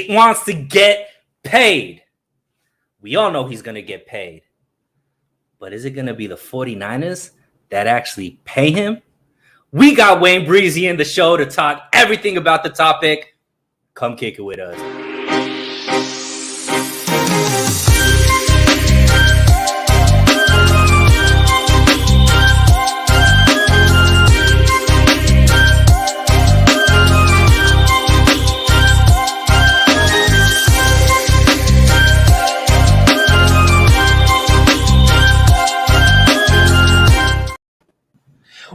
wants to get paid. We all know he's going to get paid. But is it going to be the 49ers that actually pay him? We got Wayne Breezie in the show to talk everything about the topic. Come kick it with us.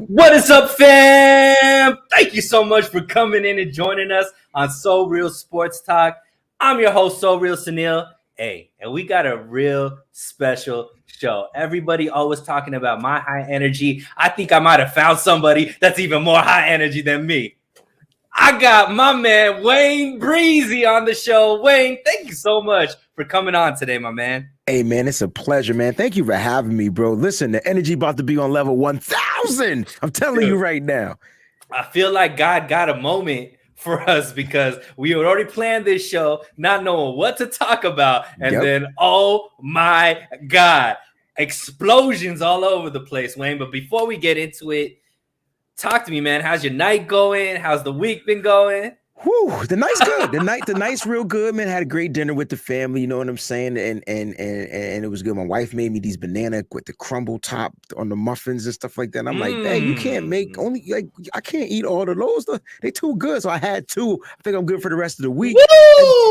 What is up, fam? Thank you so much for coming in and joining us on So Real Sports Talk. I'm your host, So Real Sunil. Hey, and we got a real special show. Everybody always talking about my high energy. I think I might have found somebody that's even more high energy than me. I got my man, Wayne Breezie, on the show. Wayne, thank you so much for coming on today, my man. Hey, man, it's a pleasure, man. Thank you for having me, bro. Listen, the energy about to be on level 1,000. I'm telling you right now. I feel like God got a moment for us because we had already planned this show, not knowing what to talk about. And then, oh my God, explosions all over the place, Wayne. But before we get into it, talk to me, man. How's your night going? How's the week been going? Whew, the night's good. The night's real good, man. Had a great dinner with the family, you know what I'm saying? And it was good. My wife made me these banana with the crumble top on the muffins and stuff like that. And I'm like, hey, you can't make only like I can't eat all of those. They too good. So I had two. I think I'm good for the rest of the week.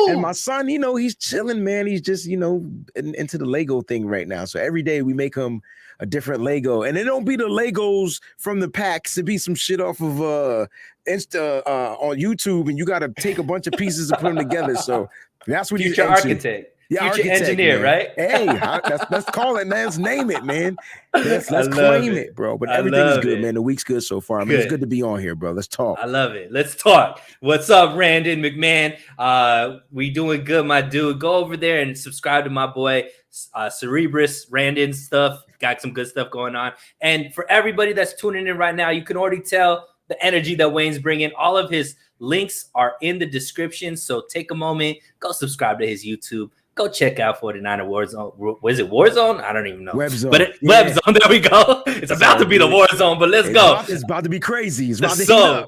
And my son, you know, he's chilling, man. He's just, you know, into the Lego thing right now. So every day we make him a different Lego, and it don't be the Legos from the packs. It be some shit off of Insta on YouTube, and you got to take a bunch of pieces and put them together. So that's what Future architect. Yeah, future engineer, man. right? Hey, let's call it, man. Let's name it, man. Let's claim it, bro. But everything is good, man. The week's good so far. I mean, it's good to be on here, bro. Let's talk. I love it. Let's talk. What's up, Randon McMahon? We doing good, my dude. Go over there and subscribe to my boy Cerebrus Randon stuff. Got some good stuff going on. And for everybody that's tuning in right now, you can already tell the energy that Wayne's bringing. All of his links are in the description. So take a moment, go subscribe to his YouTube. Go check out 49er Warzone. Was it Warzone? I don't even know. Webzone. But Webzone, there we go. It's about to be the Warzone, but let's go. It's about to be crazy. It's about to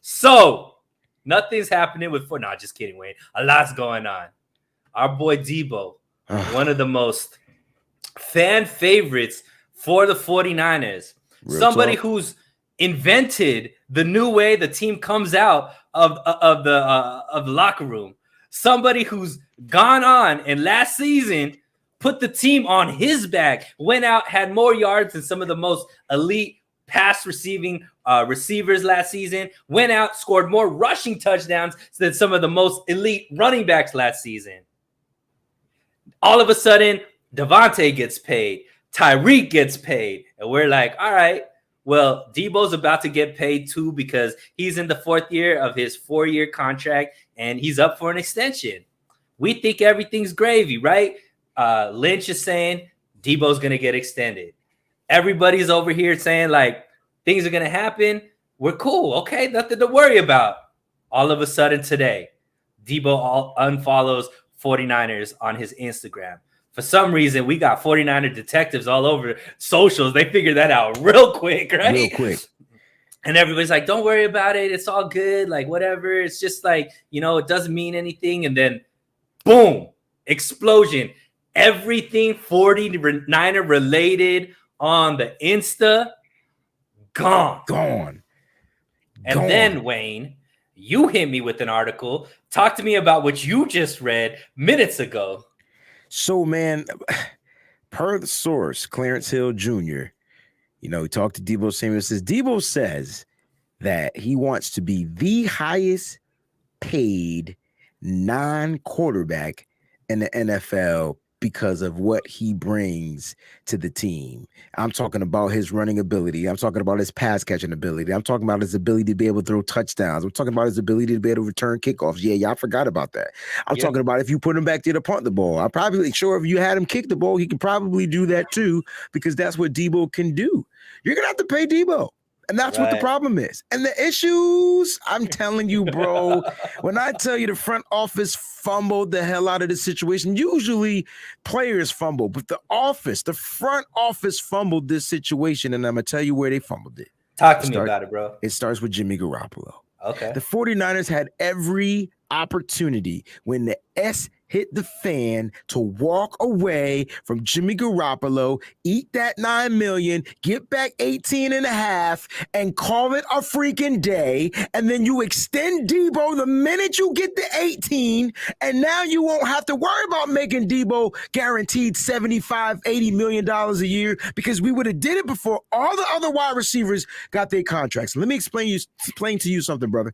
So nothing's happening with no, just kidding, Wayne. A lot's going on. Our boy Deebo, one of the most fan favorites for the 49ers. Somebody who's invented the new way the team comes out of the locker room. Somebody who's gone on and last season put the team on his back, went out, had more yards than some of the most elite pass receiving receivers last season, went out, scored more rushing touchdowns than some of the most elite running backs last season. All of a sudden, Devontae gets paid, Tyreek gets paid, and we're like, all right, well, Deebo's about to get paid too because he's in the fourth year of his 4-year contract and he's up for an extension. We think everything's gravy, right? Lynch is saying Deebo's going to get extended. Everybody's over here saying like things are going to happen. We're cool. Okay, nothing to worry about. All of a sudden today, Deebo unfollows 49ers on his Instagram. For some reason, we got 49er detectives all over socials. They figured that out real quick, right? Real quick. And everybody's like, don't worry about it. It's all good. Like, whatever. It's just like, you know, it doesn't mean anything. And then, boom, explosion. Everything 49er related on the Insta, gone. And then, Wayne, you hit me with an article. Talk to me about what you just read minutes ago. So, man, per the source, Clarence Hill Jr., you know, he talked to Deebo Samuel. Deebo says that he wants to be the highest paid non-quarterback in the NFL because of what he brings to the team. I'm talking about his running ability. I'm talking about his pass catching ability. I'm talking about his ability to be able to throw touchdowns. I'm talking about his ability to be able to return kickoffs. Yeah, y'all forgot about that. I'm talking about if you put him back there to punt the ball. I'm probably sure if you had him kick the ball, he could probably do that too because that's what Deebo can do. You're going to have to pay Deebo. And that's what the problem is. And the issues, I'm telling you, bro, when I tell you the front office fumbled the hell out of this situation, usually players fumble, but the front office fumbled this situation. And I'm going to tell you where they fumbled it. Talk to me about it, bro. It starts with Jimmy Garoppolo. Okay. The 49ers had every opportunity when the S hit the fan to walk away from Jimmy Garoppolo, eat that $9 million, get back 18 and a half, and call it a freaking day. And then you extend Deebo the minute you get the 18, and now you won't have to worry about making Deebo guaranteed $75, $80 million a year, because we would have did it before all the other wide receivers got their contracts. Let me explain to you something, brother.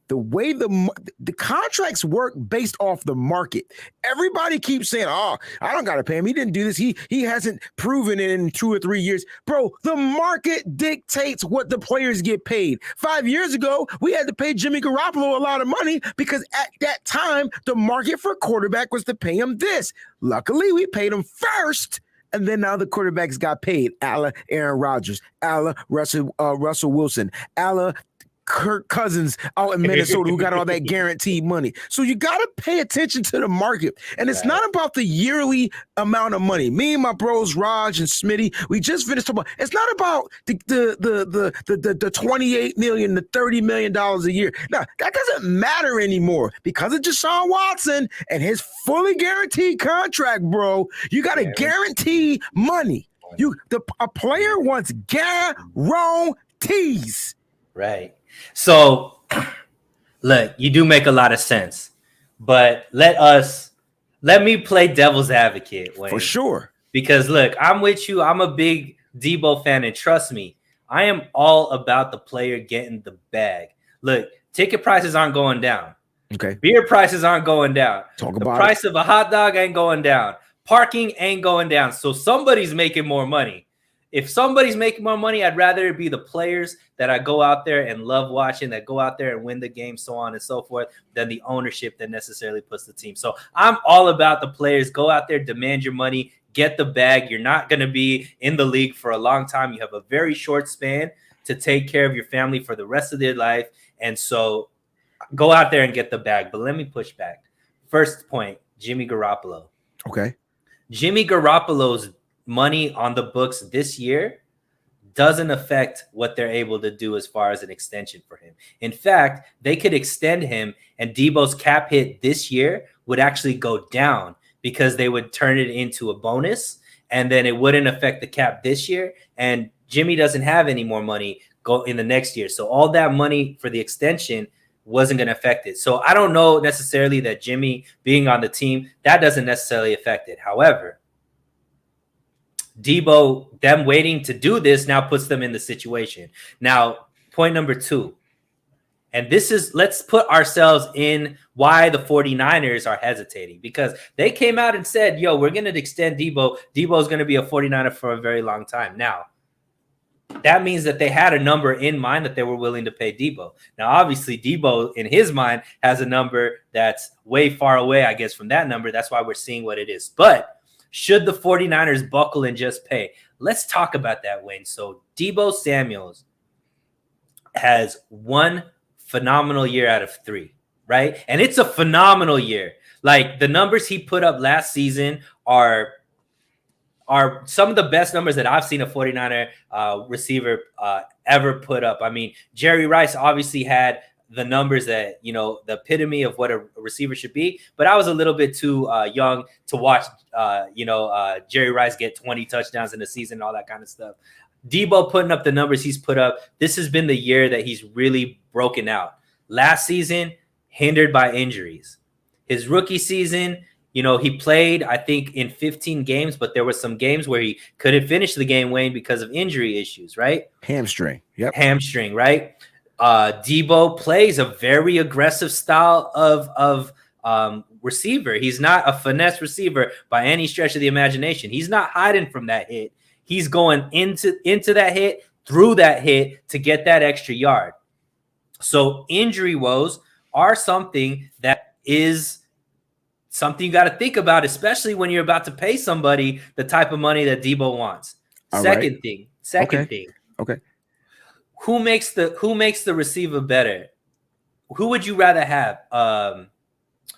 The way the contracts work based off the market. Everybody keeps saying, "Oh, I don't got to pay him. He didn't do this. He hasn't proven it in 2 or 3 years." Bro, the market dictates what the players get paid. 5 years ago, we had to pay Jimmy Garoppolo a lot of money because at that time, the market for quarterback was to pay him this. Luckily, we paid him first. And then now the quarterbacks got paid. A la Aaron Rodgers, a la Russell Wilson, a la Kirk Cousins out in Minnesota who got all that guaranteed money. So you got to pay attention to the market. And it's not about the yearly amount of money. Me and my bros, Raj and Smitty, we just finished talking about, it's not about the 28 million, the $30 million a year. Now, that doesn't matter anymore because of Deshaun Watson and his fully guaranteed contract, bro. You got to guarantee money. A player wants guarantees. Right. So, look, you do make a lot of sense, but let me play devil's advocate, Wayne. For sure. Because look, I'm with you. I'm a big Deebo fan, and trust me, I am all about the player getting the bag. Look, ticket prices aren't going down. Okay. Beer prices aren't going down. The price of a hot dog ain't going down. Parking ain't going down. So somebody's making more money. If somebody's making more money, I'd rather it be the players that I go out there and love watching, that go out there and win the game, so on and so forth, than the ownership that necessarily puts the team. So I'm all about the players. Go out there, demand your money, get the bag. You're not going to be in the league for a long time. You have a very short span to take care of your family for the rest of their life. And so go out there and get the bag. But let me push back. First point, Jimmy Garoppolo. Okay. Jimmy Garoppolo's money on the books this year doesn't affect what they're able to do as far as an extension for him. In fact, they could extend him and Deebo's cap hit this year would actually go down because they would turn it into a bonus and then it wouldn't affect the cap this year. And Jimmy doesn't have any more money go in the next year. So all that money for the extension wasn't going to affect it. So I don't know necessarily that Jimmy being on the team, that doesn't necessarily affect it. However, Deebo, them waiting to do this now puts them in the situation. Now, point number 2, and this is, let's put ourselves in why the 49ers are hesitating, because they came out and said, yo, we're going to extend Deebo. Deebo is going to be a 49er for a very long time. Now, that means that they had a number in mind that they were willing to pay Deebo. Now, obviously, Deebo, in his mind, has a number that's way far away, I guess, from that number. That's why we're seeing what it is. But should the 49ers buckle and just pay? Let's talk about that, Wayne. So Deebo Samuel has one phenomenal year out of 3, right? And it's a phenomenal year. Like, the numbers he put up last season are some of the best numbers that I've seen a 49er receiver ever put up. I mean, Jerry Rice obviously had the numbers that, you know, the epitome of what a receiver should be. But I was a little bit too young to watch, Jerry Rice get 20 touchdowns in a season and all that kind of stuff. Deebo putting up the numbers he's put up. This has been the year that he's really broken out. Last season, hindered by injuries. His rookie season, you know, he played, I think, in 15 games, but there were some games where he couldn't finish the game, Wayne, because of injury issues, right? Hamstring. Yep. Hamstring, right? Deebo plays a very aggressive style of receiver. He's not a finesse receiver by any stretch of the imagination. He's not hiding from that hit. He's going into that hit, through that hit to get that extra yard. So injury woes are something that is something you got to think about, especially when you're about to pay somebody the type of money that Deebo wants. Second thing. Okay. who makes the receiver better? Who would you rather have?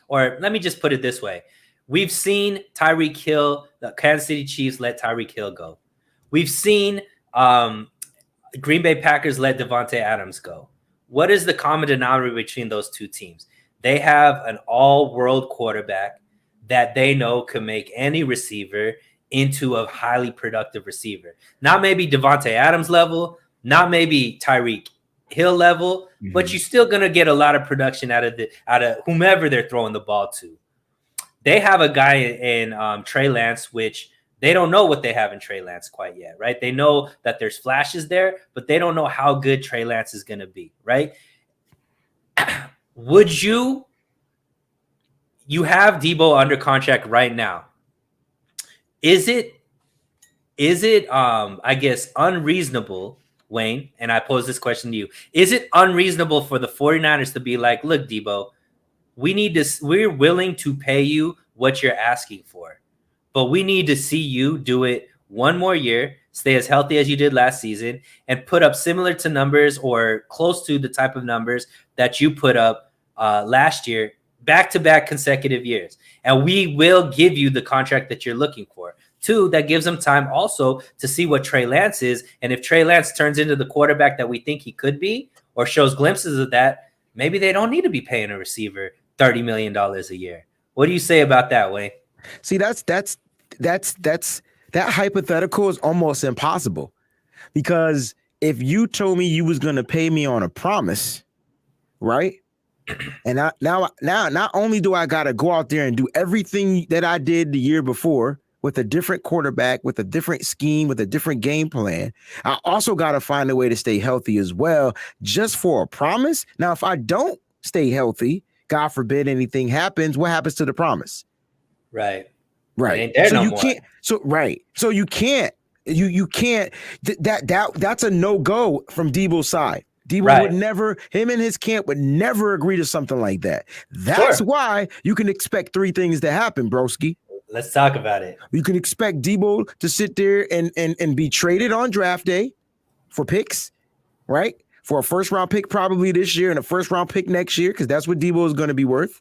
Or let me just put it this way. We've seen Tyreek Hill, the Kansas City Chiefs let Tyreek Hill go. We've seen Green Bay Packers let Devontae Adams go. What is the common denominator between those two teams? They have an all-world quarterback that they know can make any receiver into a highly productive receiver. Not maybe Devontae Adams level, not maybe Tyreek Hill level, but you're still gonna get a lot of production out of whomever they're throwing the ball to. They have a guy in Trey Lance, which they don't know what they have in Trey Lance quite yet, right? They know that there's flashes there, but they don't know how good Trey Lance is going to be, right? Would you have Deebo under contract right now? Is it I guess unreasonable, Wayne, and I pose this question to you. Is it unreasonable for the 49ers to be like, look, Deebo, we're willing to pay you what you're asking for, but we need to see you do it one more year, stay as healthy as you did last season, and put up similar to numbers or close to the type of numbers that you put up last year, back-to-back consecutive years. And we will give you the contract that you're looking for. Two, that gives them time also to see what Trey Lance is. And if Trey Lance turns into the quarterback that we think he could be or shows glimpses of that, maybe they don't need to be paying a receiver $30 million a year. What do you say about that, Wayne? See, that hypothetical is almost impossible, because if you told me you was going to pay me on a promise, right? And now not only do I got to go out there and do everything that I did the year before with a different quarterback, with a different scheme, with a different game plan, I also got to find a way to stay healthy as well, just for a promise. Now, if I don't stay healthy, God forbid anything happens, what happens to the promise? Right. So you can't. So right. So you can't. You can't. That's a no-go from Deebo's side. Deebo would never. Him and his camp would never agree to something like that. That's why you can expect three things to happen, broski. Let's talk about it. You can expect Deebo to sit there and be traded on draft day for picks, right? For a first-round pick probably this year and a first-round pick next year, because that's what Deebo is going to be worth,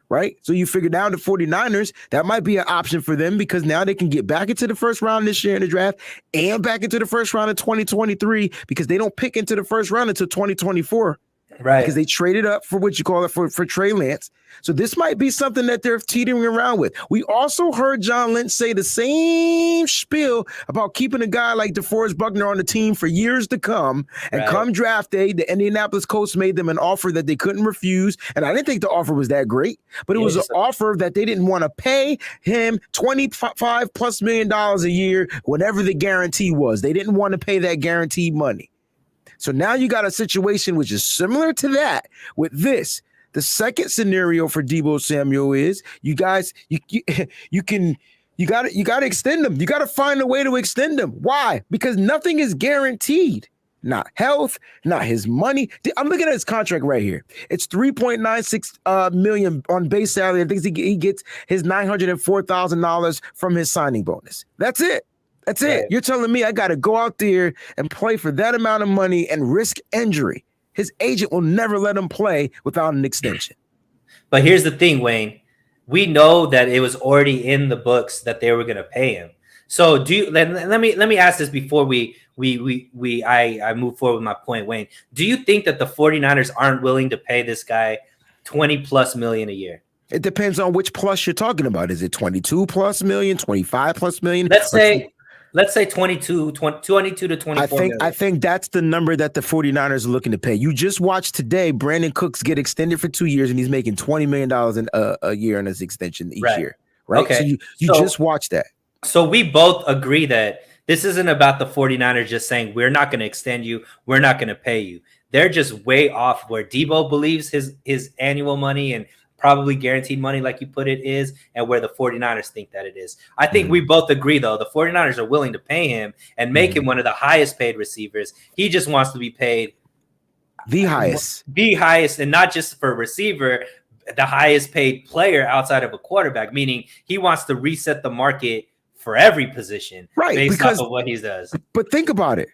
right? So you figure down the 49ers, that might be an option for them, because now they can get back into the first round this year in the draft and back into the first round of 2023, because they don't pick into the first round until 2024. Right. Because they traded up for what you call it for Trey Lance. So this might be something that they're teetering around with. We also heard John Lynch say the same spiel about keeping a guy like DeForest Buckner on the team for years to come. And come draft day, the Indianapolis Colts made them an offer that they couldn't refuse. And I didn't think the offer was that great, but it was an offer that they didn't want to pay him $25+ million a year, whatever the guarantee was. They didn't want to pay that guaranteed money. So now you got a situation which is similar to that with this. The second scenario for Deebo Samuel is you got to extend them. You got to find a way to extend them. Why? Because nothing is guaranteed. Not health, not his money. I'm looking at his contract right here. It's $3.96 million on base salary. I think he gets his $904,000 from his signing bonus. That's it. That's it. You're telling me I got to go out there and play for that amount of money and risk injury. His agent will never let him play without an extension. But here's the thing, Wayne. We know that it was already in the books that they were going to pay him. So let me ask this before I move forward with my point, Wayne. Do you think that the 49ers aren't willing to pay this guy $20+ million a year? It depends on which plus you're talking about. Is it $22+ million, $25+ million? Let's say 22 to 24 million. I think that's the number that the 49ers are looking to pay. You just watched today Brandon Cooks get extended for 2 years, and he's making $20 million a year on his extension each year. Right? Okay. So you just watched that. So we both agree that this isn't about the 49ers just saying, we're not going to extend you, we're not going to pay you. They're just way off where Deebo believes his annual money and probably guaranteed money, like you put it, is, and where the 49ers think that it is. I think we both agree, though, the 49ers are willing to pay him and make him one of the highest paid receivers. He just wants to be paid the highest, and not just for receiver, the highest paid player outside of a quarterback, meaning he wants to reset the market for every position, based off of what he does. But think about it.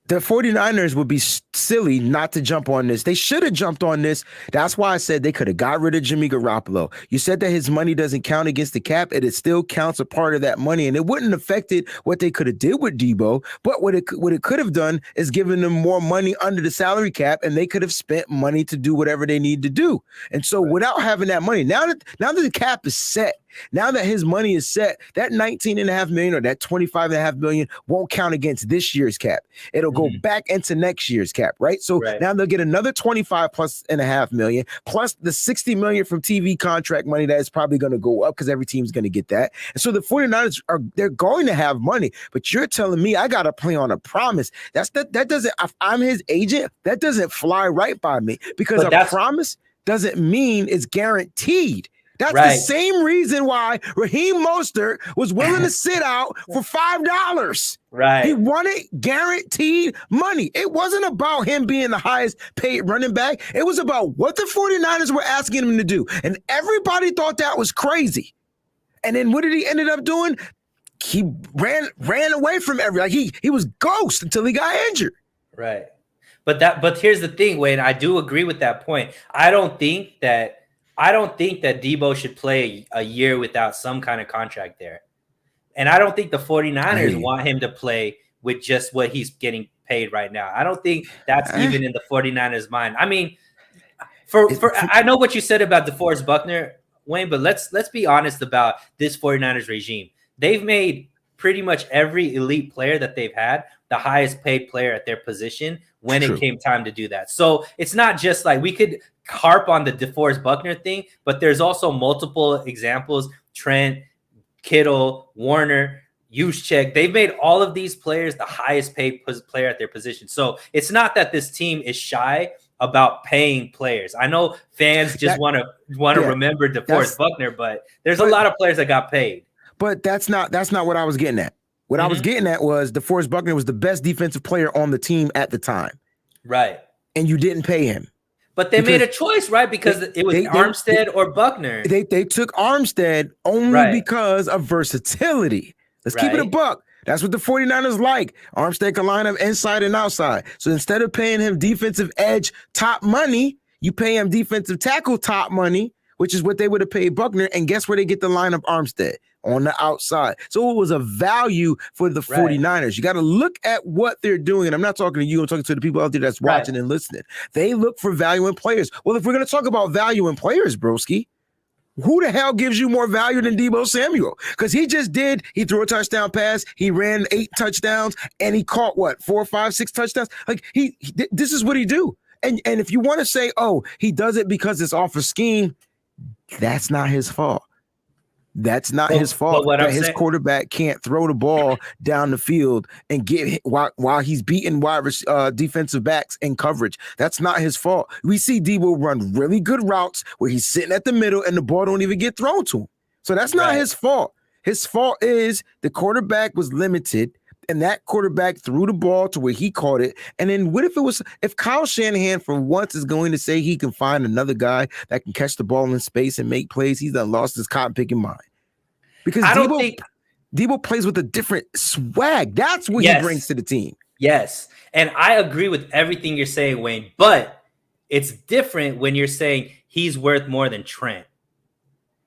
the 49ers would be silly not to jump on this. They should have jumped on this. That's why I said they could have got rid of Jimmy Garoppolo. You said that his money doesn't count against the cap, and it still counts a part of that money, and it wouldn't have affected what they could have did with Deebo. But what it could have done is given them more money under the salary cap, and they could have spent money to do whatever they need to do. And so without having that money, now that the cap is set, now that his money is set, that $19.5 million or that $25.5 million won't count against this year's cap. It'll go back into next year's cap, right? So now they'll get another $25.5 million plus the $60 million from TV contract money that is probably going to go up because every team's going to get that. And so the 49ers they're going to have money, but you're telling me I got to play on a promise. That doesn't, if I'm his agent, that doesn't fly right by me because a promise doesn't mean it's guaranteed. That's the same reason why Raheem Mostert was willing to sit out for $5. Right. He wanted guaranteed money. It wasn't about him being the highest paid running back. It was about what the 49ers were asking him to do. And everybody thought that was crazy. And then what did he ended up doing? He ran away from he was ghost until he got injured. Right. But here's the thing, Wayne. I do agree with that point. I don't think that Deebo should play a year without some kind of contract there. And I don't think the 49ers want him to play with just what he's getting paid right now. I don't think that's even in the 49ers' mind. I mean, I know what you said about DeForest Buckner, Wayne, but let's be honest about this 49ers regime. They've made pretty much every elite player that they've had the highest paid player at their position when it came time to do that. So it's not just like we could harp on the DeForest Buckner thing, but there's also multiple examples. Trent, Kittle, Warner, Juszczyk. They've made all of these players the highest paid player at their position. So it's not that this team is shy about paying players. I know fans just want to remember DeForest Buckner, but there's a lot of players that got paid. But that's not what I was getting at. What I was getting at was DeForest Buckner was the best defensive player on the team at the time. Right. And you didn't pay him. But they made a choice, right? Because it was Armstead or Buckner. They took Armstead only because of versatility. Let's keep it a buck. That's what the 49ers like. Armstead can line up inside and outside. So instead of paying him defensive edge top money, you pay him defensive tackle top money, which is what they would have paid Buckner. And guess where they get the line of Armstead? On the outside. So it was a value for the 49ers. You got to look at what they're doing. And I'm not talking to you. I'm talking to the people out there that's watching and listening. They look for value in players. Well, if we're going to talk about value in players, broski, who the hell gives you more value than Deebo Samuel? Because he threw a touchdown pass. He ran 8 touchdowns and he caught 4, 5, 6 touchdowns. Like this is what he do. And if you want to say, oh, he does it because it's off a scheme, that's not his fault. That's not his fault that his quarterback can't throw the ball down the field and get while he's beating defensive backs in coverage. That's not his fault. We see Deebo run really good routes where he's sitting at the middle and the ball don't even get thrown to him. So that's not his fault. His fault is the quarterback was limited and that quarterback threw the ball to where he caught it. And then what if Kyle Shanahan for once is going to say he can find another guy that can catch the ball in space and make plays, he's done lost his cotton picking mind. Because Deebo plays with a different swag. That's what he brings to the team. Yes. And I agree with everything you're saying, Wayne, but it's different when you're saying he's worth more than Trent.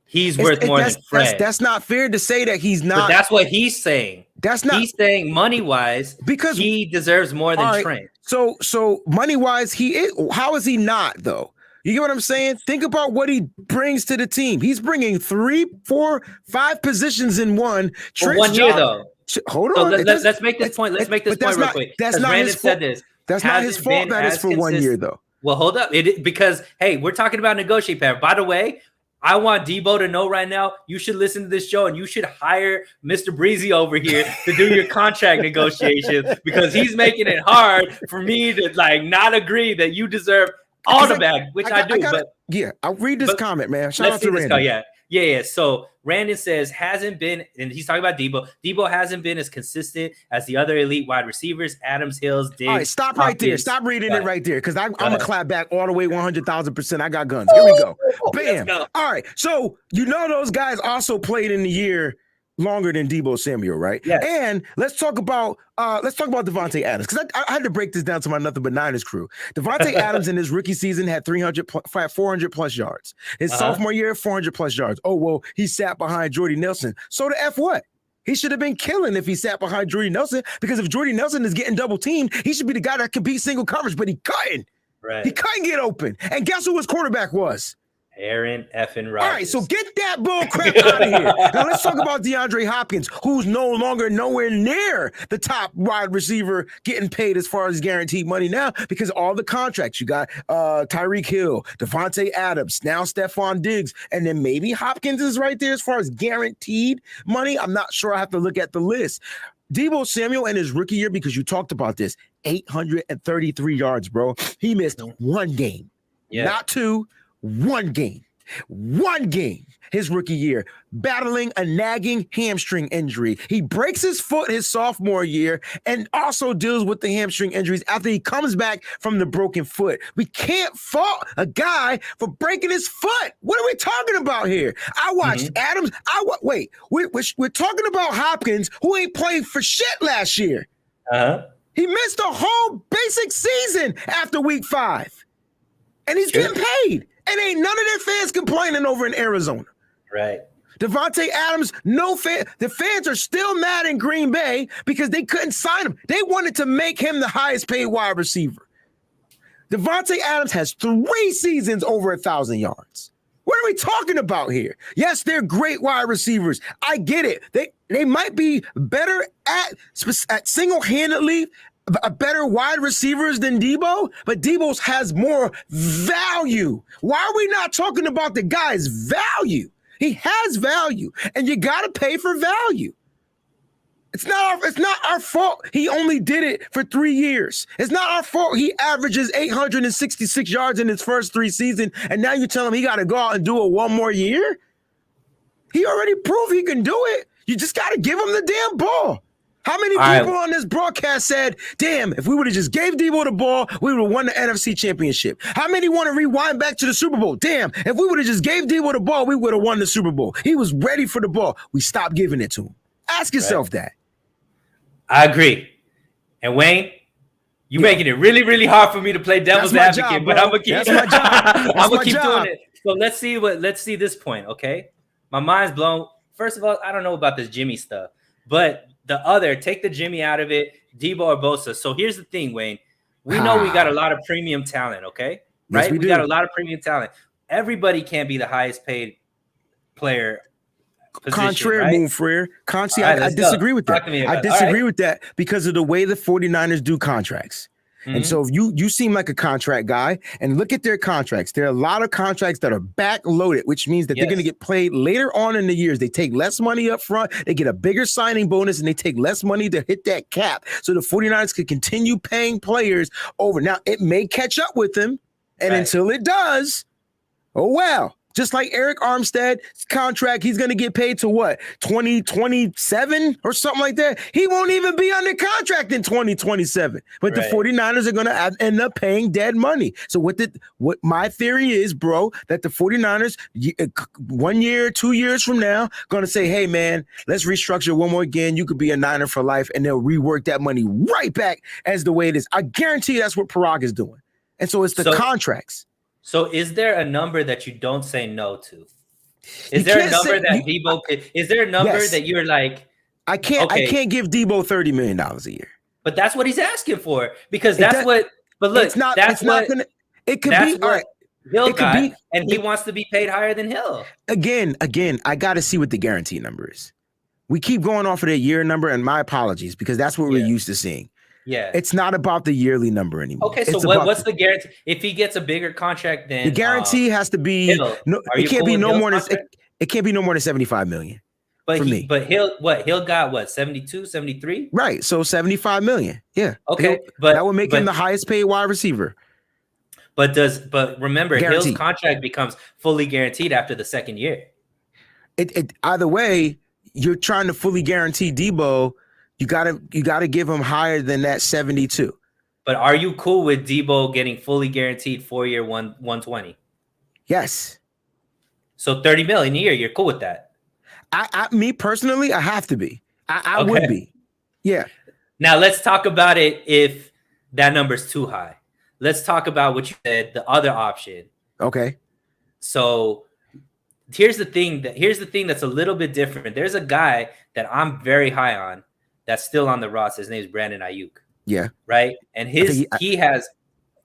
He's worth more than Fred. That's not fair to say that he's not. But that's what he's saying. He's saying money-wise because he deserves more than Trent. So money-wise, he is. How is he not, though? You get what I'm saying? Think about what he brings to the team. He's bringing 3, 4, 5 positions in one. For 1 year, though. Hold on. Let's make this point. Let's make this point real quick. That's not his fault. That's not his fault. That is for 1 year, though. Well, hold up. Because, hey, we're talking about negotiate power. By the way, I want Deebo to know right now, you should listen to this show and you should hire Mr. Breezie over here to do your contract negotiations because he's making it hard for me to not agree that you deserve all the bag, which I do. I'll read this comment, man. Shout out to Randy. Yeah. So Randon says hasn't been, and he's talking about Deebo. Deebo hasn't been as consistent as the other elite wide receivers, Adams, Hills, Diggs. All right, stop right there. Stop reading it right there, because I'm gonna clap back all the way 100,000%. I got guns. Here we go. Bam. All right. So those guys also played in the year longer than Deebo Samuel, right? Yes. And let's talk about Devontae Adams, because I had to break this down to my Nothing But Niners crew. Devontae Adams in his rookie season had 400 plus yards. His sophomore year, 400 plus yards. Oh, well, he sat behind Jordy Nelson. So the F what? He should have been killing if he sat behind Jordy Nelson, because if Jordy Nelson is getting double teamed, he should be the guy that can beat single coverage, but he couldn't. Right. He couldn't get open. And guess who his quarterback was? Aaron effing Rodgers. All right, so get that bull crap out of here. Now let's talk about DeAndre Hopkins, who's no longer nowhere near the top wide receiver getting paid as far as guaranteed money now, because all the contracts. You got Tyreek Hill, Devontae Adams, now Stephon Diggs, and then maybe Hopkins is right there as far as guaranteed money. I'm not sure. I have to look at the list. Deebo Samuel in his rookie year, because you talked about this, 833 yards, bro. He missed one game, not two. One game his rookie year, battling a nagging hamstring injury. He breaks his foot his sophomore year and also deals with the hamstring injuries after he comes back from the broken foot. We can't fault a guy for breaking his foot. What are we talking about here? I watched Adams. We're talking about Hopkins, who ain't played for shit last year. He missed a whole basic season after week 5. And he's getting paid. And ain't none of their fans complaining over in Arizona. Right. Devontae Adams, no fan. The fans are still mad in Green Bay because they couldn't sign him. They wanted to make him the highest paid wide receiver. Devontae Adams has 3 seasons over 1,000 yards. What are we talking about here? Yes, they're great wide receivers. I get it. They might be better at single-handedly a better wide receivers than Deebo, but Deebo has more value. Why are we not talking about the guy's value? He has value, and you got to pay for value. It's not our fault he only did it for 3 years. It's not our fault he averages 866 yards in his first 3 seasons, and now you tell him he got to go out and do it one more year? He already proved he can do it. You just got to give him the damn ball. How many people on this broadcast said, damn, if we would have just gave Deebo the ball, we would have won the NFC Championship? How many want to rewind back to the Super Bowl? Damn, if we would have just gave Deebo the ball, we would have won the Super Bowl. He was ready for the ball. We stopped giving it to him. Ask yourself that. I agree. And Wayne, you're making it really, really hard for me to play devil's advocate, but I'm gonna keep That's my job. I'm gonna keep doing it. So let's see this point, okay? My mind's blown. First of all, I don't know about this Jimmy stuff, but take the Jimmy out of it, Deebo or Bosa. So here's the thing, Wayne. We know we got a lot of premium talent, okay? Right? Yes, we got a lot of premium talent. Everybody can't be the highest paid player. Contrary, right? Moon Frere. I disagree with that. I disagree with that because of the way the 49ers do contracts. And so if you seem like a contract guy, and look at their contracts. There are a lot of contracts that are backloaded, which means that they're going to get played later on in the years. They take less money up front, they get a bigger signing bonus, and they take less money to hit that cap. So the 49ers could continue paying players over. Now, it may catch up with them, and until it does, oh well. Just like Eric Armstead's contract, he's going to get paid to what, 2027 or something like that? He won't even be under contract in 2027. But the 49ers are going to end up paying dead money. So what my theory is, bro, that the 49ers, 1 year, 2 years from now, going to say, hey, man, let's restructure one more again. You could be a Niner for life, and they'll rework that money right back as the way it is. I guarantee you that's what Parag is doing. And so it's the contracts. So is there a number that you don't say no to? Is there a number that Deebo is there a number that you're like, I can't give Deebo $30 million a year. But that's what he's asking for, because but look, it's not gonna, it could be what Hill got, and he wants to be paid higher than Hill. Again, I gotta see what the guarantee number is. We keep going off of the year number, and my apologies, because that's what we're used to seeing. Yeah, it's not about the yearly number anymore. Okay, so what's the guarantee? If he gets a bigger contract, then the guarantee has to be it can't be no more than it can't be no more than $75 million. But Hill got what, 72, 73? Right, so $75 million. Yeah. Okay, but that would make him the highest paid wide receiver. But remember, Hill's contract becomes fully guaranteed after the second year. It either way, you're trying to fully guarantee Deebo. You gotta give him higher than that 72. But are you cool with Deebo getting fully guaranteed 4-year 120? Yes. So $30 million a year, you're cool with that? Me personally, I have to be. I Okay. would be. Yeah. Now let's talk about it if that number's too high. Let's talk about what you said, the other option. Okay. So here's the thing that's a little bit different. There's a guy that I'm very high on that's still on the roster. His name is Brandon Ayuk. Yeah. Right. And he has.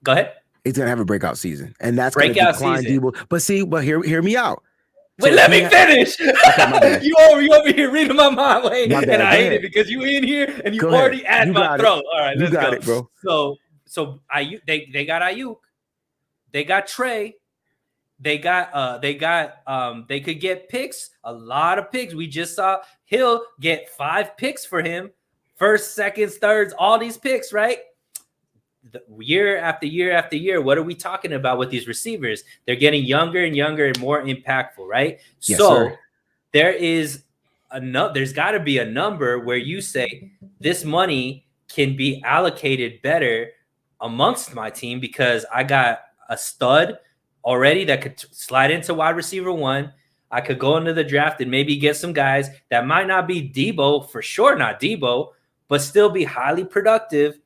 Go ahead. He's gonna have a breakout season, and that's breakout gonna decline season. Deebo. But hear me out. Wait, So let me finish. Okay, you over here reading my mind, Wayne, and I hate it because you in here and you already at my throat. All right, let's go. It, bro. So Ayuk, they got Ayuk, they got Trey, they could get picks, a lot of picks. We just saw Hill get 5 picks for him, first, seconds, thirds, all these picks, right? Year after year after year, what are we talking about with these receivers? They're getting younger and younger and more impactful, right? Yes, so sir. there's got to be a number where you say this money can be allocated better amongst my team because I got a stud already that could slide into wide receiver 1. I could go into the draft and maybe get some guys that might not be Deebo, for sure not Deebo, but still be highly productive.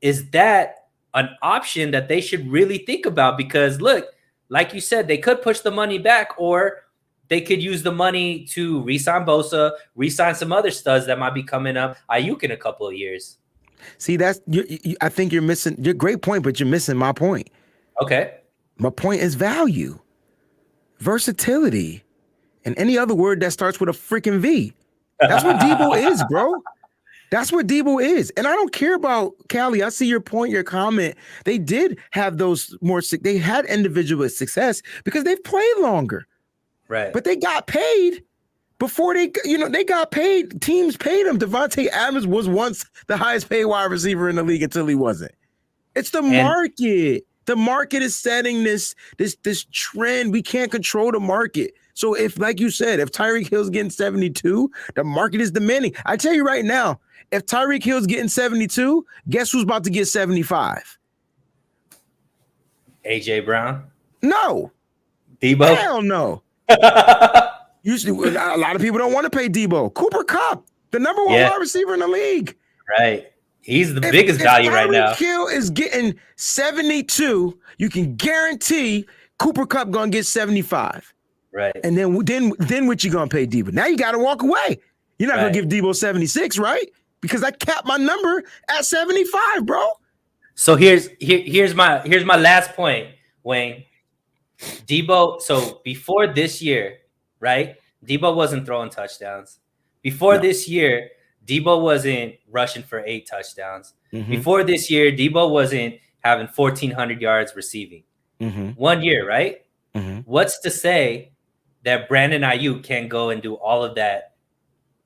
Is that an option that they should really think about? Because look, like you said, they could push the money back, or they could use the money to re-sign Bosa, re-sign some other studs that might be coming up. Ayuk in a couple of years. See, I think you're missing your great point, but you're missing my point. Okay. My point is value, versatility, and any other word that starts with a freaking V. That's what Deebo is, bro. That's what Deebo is. And I don't care about Cali. I see your point, your comment. They did have they had individual success because they've played longer. Right. But they got paid before they got paid. Teams paid them. Devontae Adams was once the highest paid wide receiver in the league until he wasn't. It's the market. The market is setting this trend. We can't control the market. So if, like you said, if Tyreek Hill's getting 72, the market is demanding. I tell you right now, if Tyreek Hill's getting 72, guess who's about to get 75? AJ Brown? No. Deebo? Hell no. Usually, a lot of people don't want to pay Deebo. Cooper Kupp, the number 1 wide receiver in the league. Right. He's the biggest value right now. If Tyreek Hill is getting 72, you can guarantee Cooper Kupp gonna get 75. Right. And then what you gonna pay Deebo? Now you gotta walk away. You're not gonna give Deebo 76, right? Because I capped my number at 75, bro. So here's my last point, Wayne. Deebo, so before this year, right? Deebo wasn't throwing touchdowns. Before this year, Deebo wasn't rushing for 8 touchdowns. Mm-hmm. Before this year, Deebo wasn't having 1,400 yards receiving. Mm-hmm. 1 year, right? Mm-hmm. What's to say that Brandon Ayuk can go and do all of that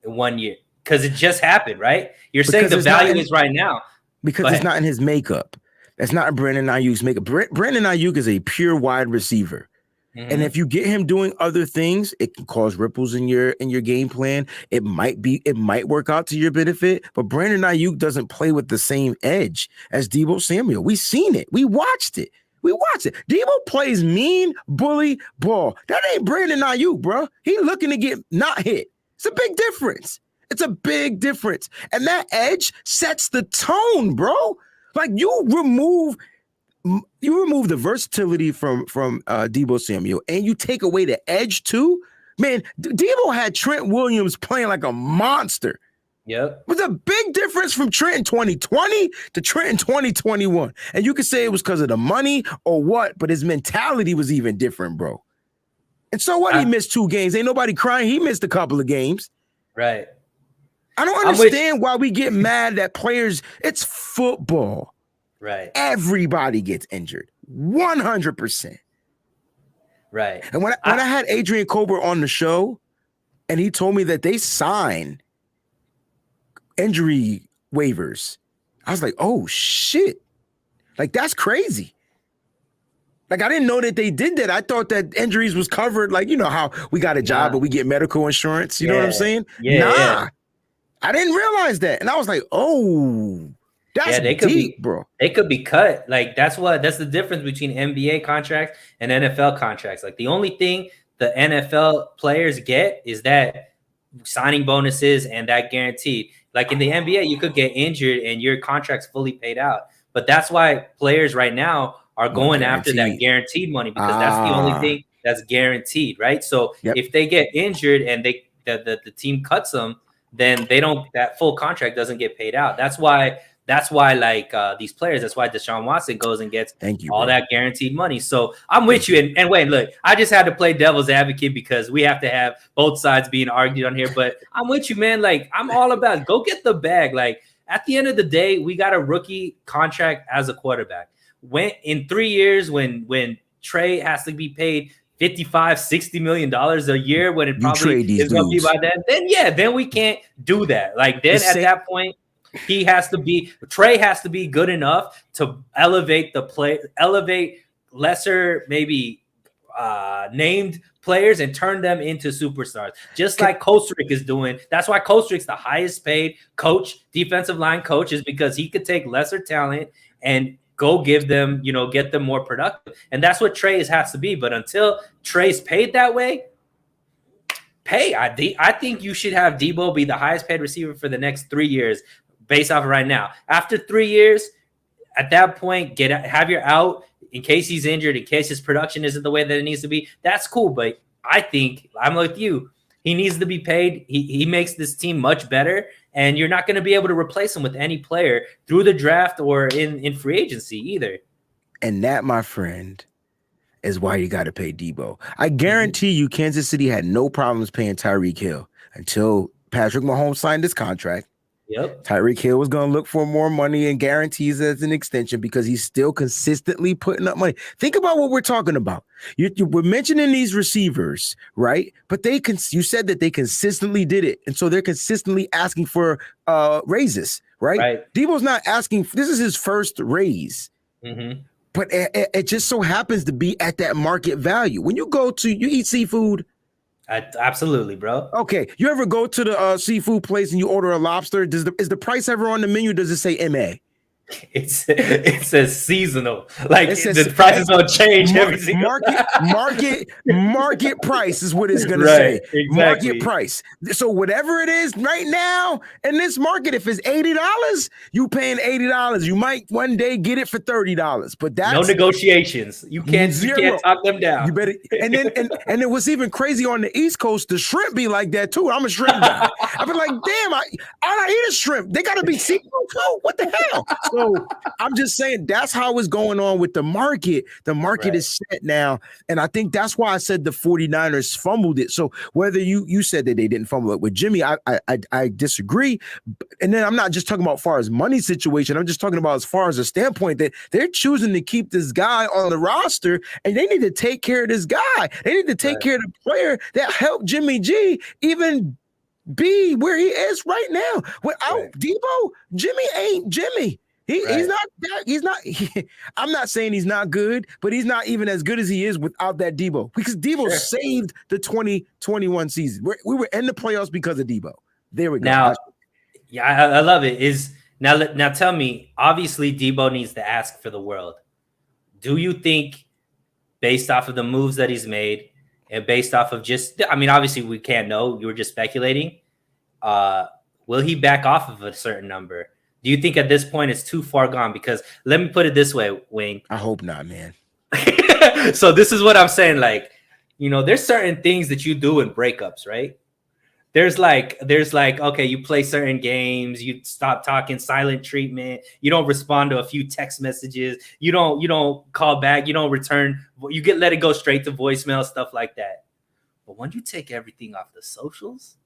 in 1 year? Because it just happened, right? You're saying the value is right now. Because it's not in his makeup. That's not Brandon Ayuk's makeup. Brandon Ayuk is a pure wide receiver. Mm-hmm. And if you get him doing other things, it can cause ripples in your game plan. It might work out to your benefit, but Brandon Ayuk doesn't play with the same edge as Deebo Samuel. We've seen it. We watched it. Deebo plays mean bully ball. That ain't Brandon Ayuk, bro. He looking to get not hit. It's a big difference. And that edge sets the tone, bro. Like you remove the versatility from Deebo Samuel, and you take away the edge too. Man, Deebo had Trent Williams playing like a monster. Yep. It was a big difference from Trent in 2020 to Trent in 2021. And you could say it was because of the money or what, but his mentality was even different, bro. And so what? He missed 2 games. Ain't nobody crying. He missed a couple of games. Right. I don't understand why we get mad at players. It's football. Right. Everybody gets injured. 100%. Right. And when I had Adrian Colbert on the show, and he told me that they sign injury waivers, I was like, oh shit. Like, that's crazy. Like, I didn't know that they did that. I thought that injuries was covered. Like, you know how we got a job, but we get medical insurance. You know what I'm saying? Yeah. I didn't realize that. And I was like, oh, that's deep, bro. They could be cut. Like, that's the difference between NBA contracts and NFL contracts. Like, the only thing the NFL players get is that signing bonuses and that guaranteed. Like in the NBA, you could get injured and your contract's fully paid out. But that's why players right now are going after that guaranteed money, because that's the only thing that's guaranteed, right? So if they get injured and the team cuts them, then that full contract doesn't get paid out. That's why like these players, that's why Deshaun Watson goes and gets that guaranteed money. So I'm with you. And Wayne, look, I just had to play devil's advocate because we have to have both sides being argued on here. But I'm with you, man. Like, I'm all about go get the bag. Like, at the end of the day, we got a rookie contract as a quarterback. When in 3 years, when Trey has to be paid $55-60 million a year, when it probably is going to be by then we can't do that. Like, then at that point, Trey has to be good enough to elevate lesser, maybe named players and turn them into superstars, just like Kostrick is doing. That's why Kostrick's the highest paid defensive line coach, is because he could take lesser talent and go give them, get them more productive. And that's what Trey has to be. But until Trey's paid that way, I think you should have Deebo be the highest paid receiver for the next 3 years based off of right now. After 3 years, at that point, have your out in case he's injured, in case his production isn't the way that it needs to be. That's cool. But I think I'm with you. He needs to be paid. He makes this team much better, and you're not going to be able to replace him with any player through the draft or in free agency either. And that, my friend, is why you got to pay Deebo. I guarantee you Kansas City had no problems paying Tyreek Hill until Patrick Mahomes signed this contract. Yep. Tyreek Hill was going to look for more money and guarantees as an extension because he's still consistently putting up money. Think about what we're talking about. We're mentioning these receivers, right? But you said that they consistently did it. And so they're consistently asking for raises, right? Deebo's not asking. This is his first raise. Mm-hmm. But it just so happens to be at that market value. When you eat seafood. Absolutely, bro. Okay, you ever go to the seafood place and you order a lobster? Is the price ever on the menu? Does it say MA? It says seasonal. Like the prices don't change every single market price is what it's gonna say. Exactly. Market price. So whatever it is right now in this market, if it's $80, you paying $80. You might one day get it for $30, but that's no negotiations. You can't talk them down. You better. And it was even crazy on the East Coast. The shrimp be like that too. I'm a shrimp guy. I be like, damn, I eat a shrimp. They gotta be seafood too. What the hell? So I'm just saying that's how it's going on with the market. The market is set now. And I think that's why I said the 49ers fumbled it. So whether you said that they didn't fumble it with Jimmy, I disagree. And then I'm not just talking about as far as money situation. I'm just talking about as far as a standpoint that they're choosing to keep this guy on the roster, and they need to take care of this guy. They need to take care of the player that helped Jimmy G even be where he is right now. Without Deebo, Jimmy ain't Jimmy. He's not. I'm not saying he's not good, but he's not even as good as he is without that Deebo. Because Deebo saved the 2021 season. We were in the playoffs because of Deebo. There we go. Now, I love it. Now tell me. Obviously, Deebo needs to ask for the world. Do you think, based off of the moves that he's made, and based off of obviously we can't know. You were just speculating. Will he back off of a certain number? Do you think at this point it's too far gone? Because let me put it this way, Wayne. I hope not, man. So this is what I'm saying. Like, there's certain things that you do in breakups, right? There's like, okay, you play certain games, you stop talking, silent treatment, you don't respond to a few text messages, you don't call back, you don't return, you let it go straight to voicemail, stuff like that. But when you take everything off the socials,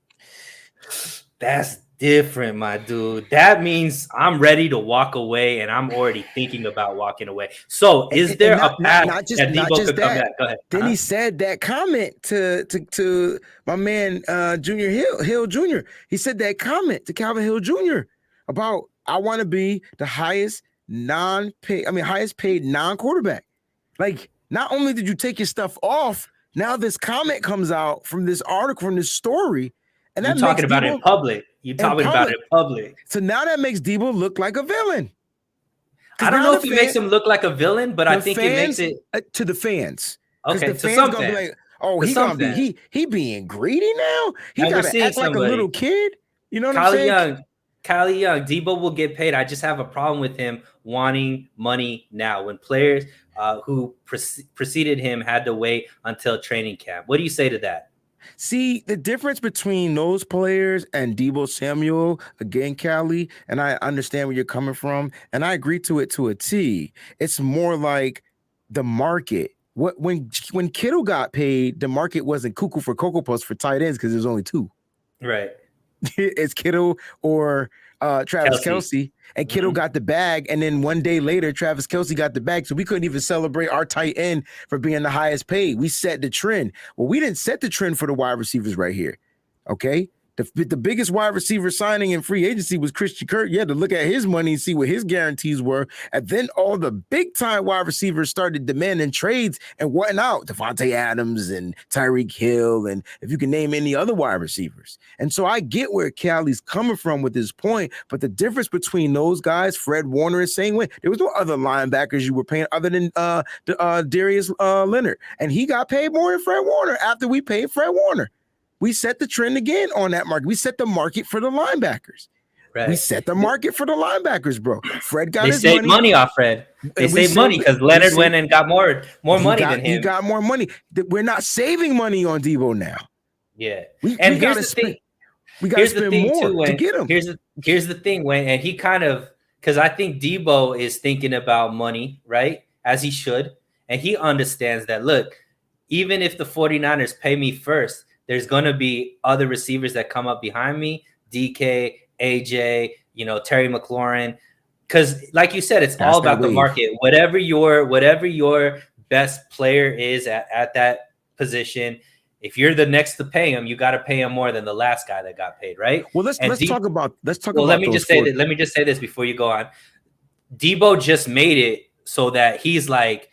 that's different, my dude. That means I'm ready to walk away, and I'm already thinking about walking away. So, is there a path that Deebo could come back? Go ahead. Then he said that comment to my man Junior Hill Jr. He said that comment to Calvin Hill Jr. about I want to be the highest paid non-quarterback. Like, not only did you take your stuff off, now this comment comes out from this article, from this story. And you're talking about it in public. You're talking about it in public. So now that makes Deebo look like a villain. I don't know if it makes him look like a villain, but I think it makes it to the fans. Okay, to some fans. Oh, To he some gonna be fans. he being greedy now. He And we're gotta seeing act like a little somebody. kid. You know what I'm Kylie saying? Young, Kylie Young, Deebo will get paid. I just have a problem with him wanting money now when players who preceded him had to wait until training camp. What do you say to that? See the difference between those players and Deebo Samuel again, Callie, and I understand where you're coming from, and I agree to it to a T. It's more like the market. What when Kittle got paid, the market wasn't cuckoo for Cocoa Puffs for tight ends because there's only two. Right. It's Kittle or Travis Kelsey. Kelsey, and Kittle Mm-hmm. got the bag, and then one day later, Travis Kelsey got the bag, so we couldn't even celebrate our tight end for being the highest paid. We set the trend. Well, we didn't set the trend for the wide receivers right here. Okay. The biggest wide receiver signing in free agency was Christian Kirk. You had to look at his money and see what his guarantees were. And then all the big time wide receivers started demanding trades and whatnot. Devontae Adams and Tyreek Hill, and if you can name any other wide receivers. And so I get where Callie's coming from with his point, but the difference between those guys, Fred Warner is saying, wait, there was no other linebackers you were paying other than Darius Leonard. And he got paid more than Fred Warner after we paid Fred Warner. We set the trend again on that market. We set the market for the linebackers. Right. We set the market for the linebackers, bro. Fred got his saved money off Fred. They saved money because Leonard went and got more money than him. He got more money. We're not saving money on Deebo now. Yeah. We got to spend. We got to spend more too, to get him. Here's the thing, Wayne, and he kind of, because I think Deebo is thinking about money, right? As he should. And he understands that, look, even if the 49ers pay me first, there's going to be other receivers that come up behind me, DK, AJ, Terry McLaurin. Because like you said, it's all about the market. Whatever your best player is at that position, if you're the next to pay him, you got to pay him more than the last guy that got paid, right? Well, let's talk about let me just say this before you go on. Deebo just made it so that he's like,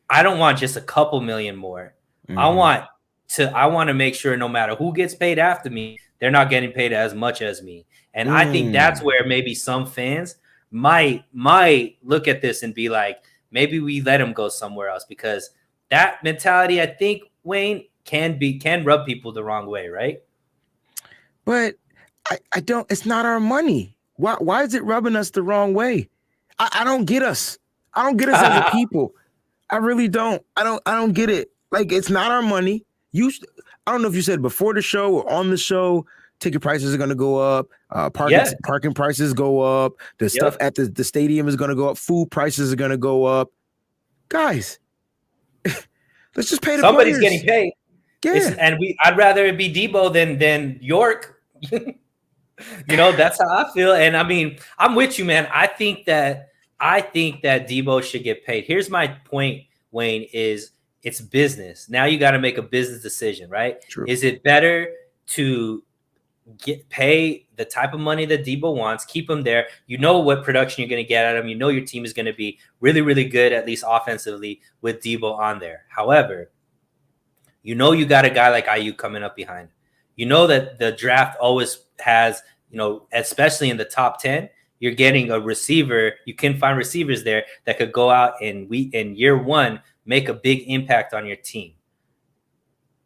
I don't want just a couple million more. Mm-hmm. I want to make sure no matter who gets paid after me, they're not getting paid as much as me. And I think that's where maybe some fans might look at this and be like, maybe we let him go somewhere else, because that mentality, I think, Wayne, can rub people the wrong way, right? But I don't. It's not our money. Why is it rubbing us the wrong way? I don't get us. I don't get us as a people. I really don't. I don't get it. Like, it's not our money. I don't know if you said before the show or on the show, ticket prices are going to go up. Parking prices go up. The stuff at the stadium is going to go up. Food prices are going to go up. Guys, let's just pay the Somebody's players. Getting paid. Yeah. I'd rather it be Deebo than York. That's how I feel. And I mean, I'm with you, man. I think that Deebo should get paid. Here's my point, Wayne, is it's business. Now you got to make a business decision, right? True. Is it better to pay the type of money that Deebo wants, keep him there? You know what production you're going to get out of him. You know your team is going to be really, really good, at least offensively, with Deebo on there. However, you got a guy like Ayuk coming up behind. You know that the draft always has, especially in the top 10, you're getting a receiver. You can find receivers there that could go out in year one, make a big impact on your team.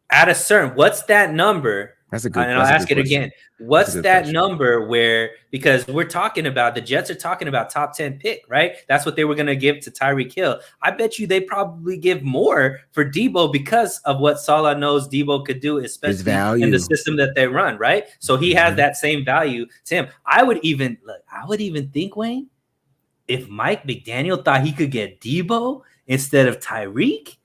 At a certain, what's that number? That's a good. And I'll ask it again. What's that number where, because we're talking about, the Jets are talking about top 10 pick, right? That's what they were going to give to Tyreek Hill. I bet you they probably give more for Deebo because of what Saleh knows Deebo could do, especially in the system that they run, right? So he has that same value to him. I would even think, Wayne, if Mike McDaniel thought he could get Deebo instead of Tyreek,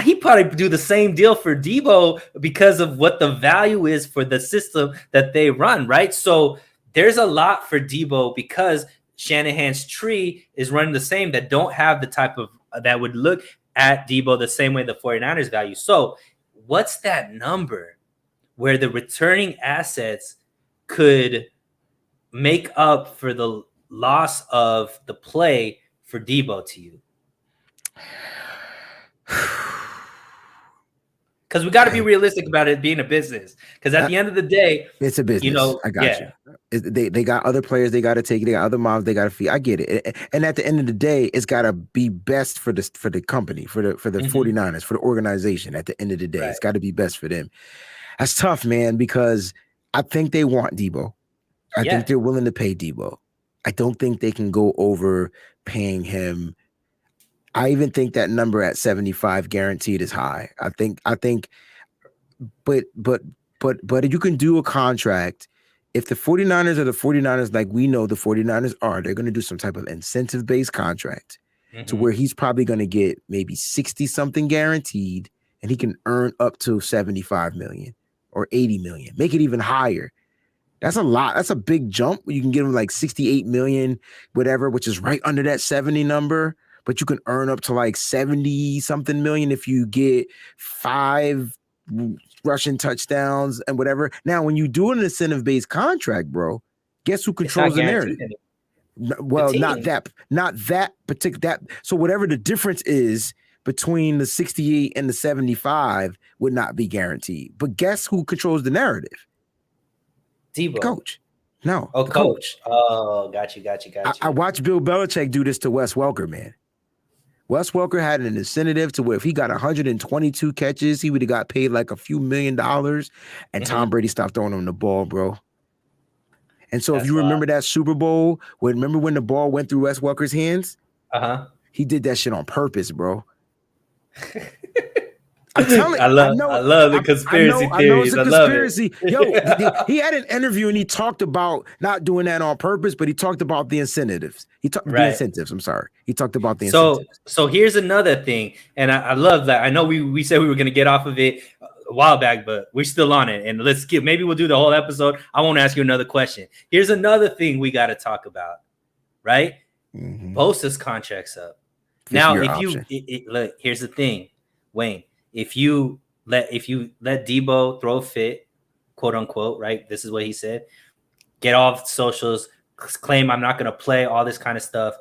he'd probably do the same deal for Deebo because of what the value is for the system that they run, right? So there's a lot for Deebo because Shanahan's tree is running the same, that don't have the type of that would look at Deebo the same way the 49ers value. So what's that number where the returning assets could make up for the loss of the play for Deebo to you? Because we got to be realistic about it being a business. Because at the end of the day, it's a business. I got you. They got other players they got to take. They got other mobs they got to feed. I get it. And at the end of the day, it's got to be best for the company, for the 49ers, for the organization. At the end of the day, it's got to be best for them. That's tough, man, because I think they want Deebo. I think they're willing to pay Deebo. I don't think they can go over paying him. I even think that number at 75 guaranteed is high. I think, but you can do a contract. If the 49ers are the 49ers, like we know the 49ers are, they're going to do some type of incentive-based contract to where he's probably going to get maybe 60 something guaranteed, and he can earn up to 75 million or 80 million, make it even higher. That's a lot. That's a big jump. You can give him like 68 million, whatever, which is right under that 70 number. But you can earn up to like 70 something million if you get 5 rushing touchdowns and whatever. Now, when you do an incentive-based contract, bro, guess who controls the narrative? Well, not that particular. So whatever the difference is between the 68 and the 75 would not be guaranteed. But guess who controls the narrative? Deebo. The coach. No. Oh, coach. Oh, got you. I watched Bill Belichick do this to Wes Welker, man. Wes Welker had an incentive to where if he got 122 catches, he would have got paid like a few $1 million. And Tom Brady stopped throwing him the ball, bro. And so if you remember that Super Bowl, remember when the ball went through Wes Welker's hands? He did that shit on purpose, bro. I'm telling you, I love the conspiracy theories. I know it's a conspiracy. Yo, he had an interview and he talked about not doing that on purpose, but he talked about the incentives. The incentives. I'm sorry. He talked about the incentives. So here's another thing, and I love that. I know we said we were going to get off of it a while back, but we're still on it. And maybe we'll do the whole episode. I won't ask you another question. Here's another thing we got to talk about, right? Bosa's contract's up. Now, look, here's the thing, Wayne. If you let Deebo throw a fit, quote unquote, right? This is what he said. Get off socials, claim I'm not going to play, all this kind of stuff,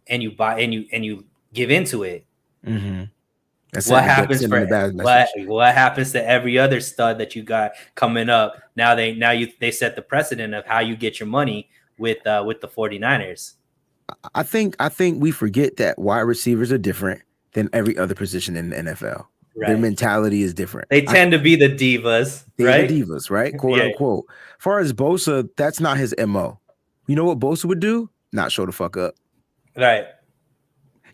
and you buy and you give into it. What happens what happens to every other stud that you got coming up? Now they set the precedent of how you get your money with the 49ers. I think we forget that wide receivers are different than every other position in the NFL. Right. Their mentality is different. They tend to be the divas, right? The divas, right? Quote unquote. As far as Bosa, that's not his MO. You know what Bosa would do? Not show the fuck up. Right.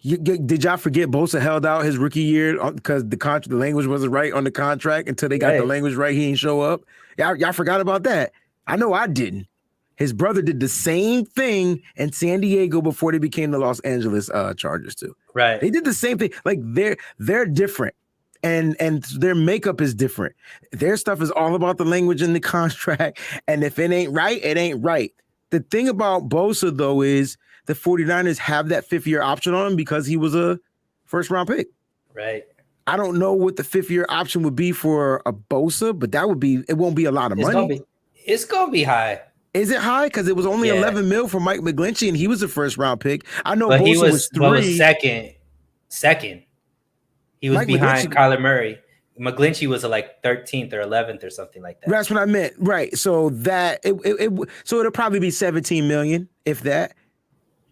Did y'all forget Bosa held out his rookie year because the language wasn't right on the contract until they got the language right? He didn't show up. Y'all forgot about that. I know I didn't. His brother did the same thing in San Diego before they became the Los Angeles Chargers too. Right. They did the same thing. Like they're different. And their makeup is different. Their stuff is all about the language in the contract. And if it ain't right, it ain't right. The thing about Bosa, though, is the 49ers have that 5th-year option on him because he was a first-round pick. Right. I don't know what the 5th-year option would be for a Bosa, but it won't be a lot of money. It's gonna be high. Is it high? Because it was only 11 mil for Mike McGlinchey, and he was a first-round pick. I know Bosa was 3. Was second. He was behind Kyler Murray. McGlinchey was like 13th or 11th or something like that. That's what I meant. Right. So it'll probably be 17 million, if that,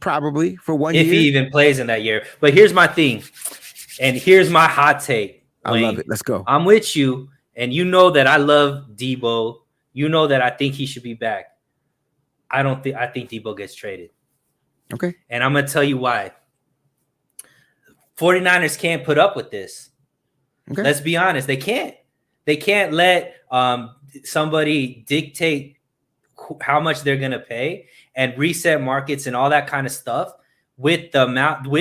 probably for 1 year. If he even plays in that year. But here's my thing. And here's my hot take. Wayne. I love it. Let's go. I'm with you. And you know that I love Deebo. You know that I think he should be back. I think Deebo gets traded. Okay. And I'm going to tell you why. 49ers can't put up with this. Okay. Let's be honest. They can't. They can't let somebody dictate how much they're going to pay and reset markets and all that kind of stuff with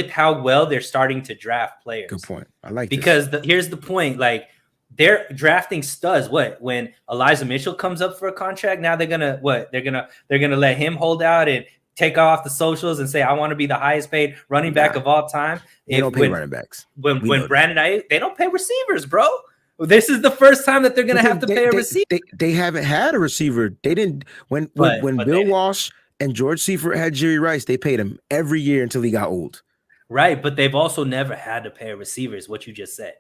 how well they're starting to draft players. Good point. I like because here's the point. Like they're drafting studs. When Elijah Mitchell comes up for a contract, now they're gonna let him hold out and take off the socials and say, I want to be the highest paid running back of all time. They don't pay running backs. When Brandon Ayuk, they don't pay receivers, bro. This is the first time that they're going to have to pay a receiver. They haven't had a receiver. They didn't. When Bill Walsh and George Seifert had Jerry Rice, they paid him every year until he got old. Right, but they've also never had to pay a receiver, is what you just said.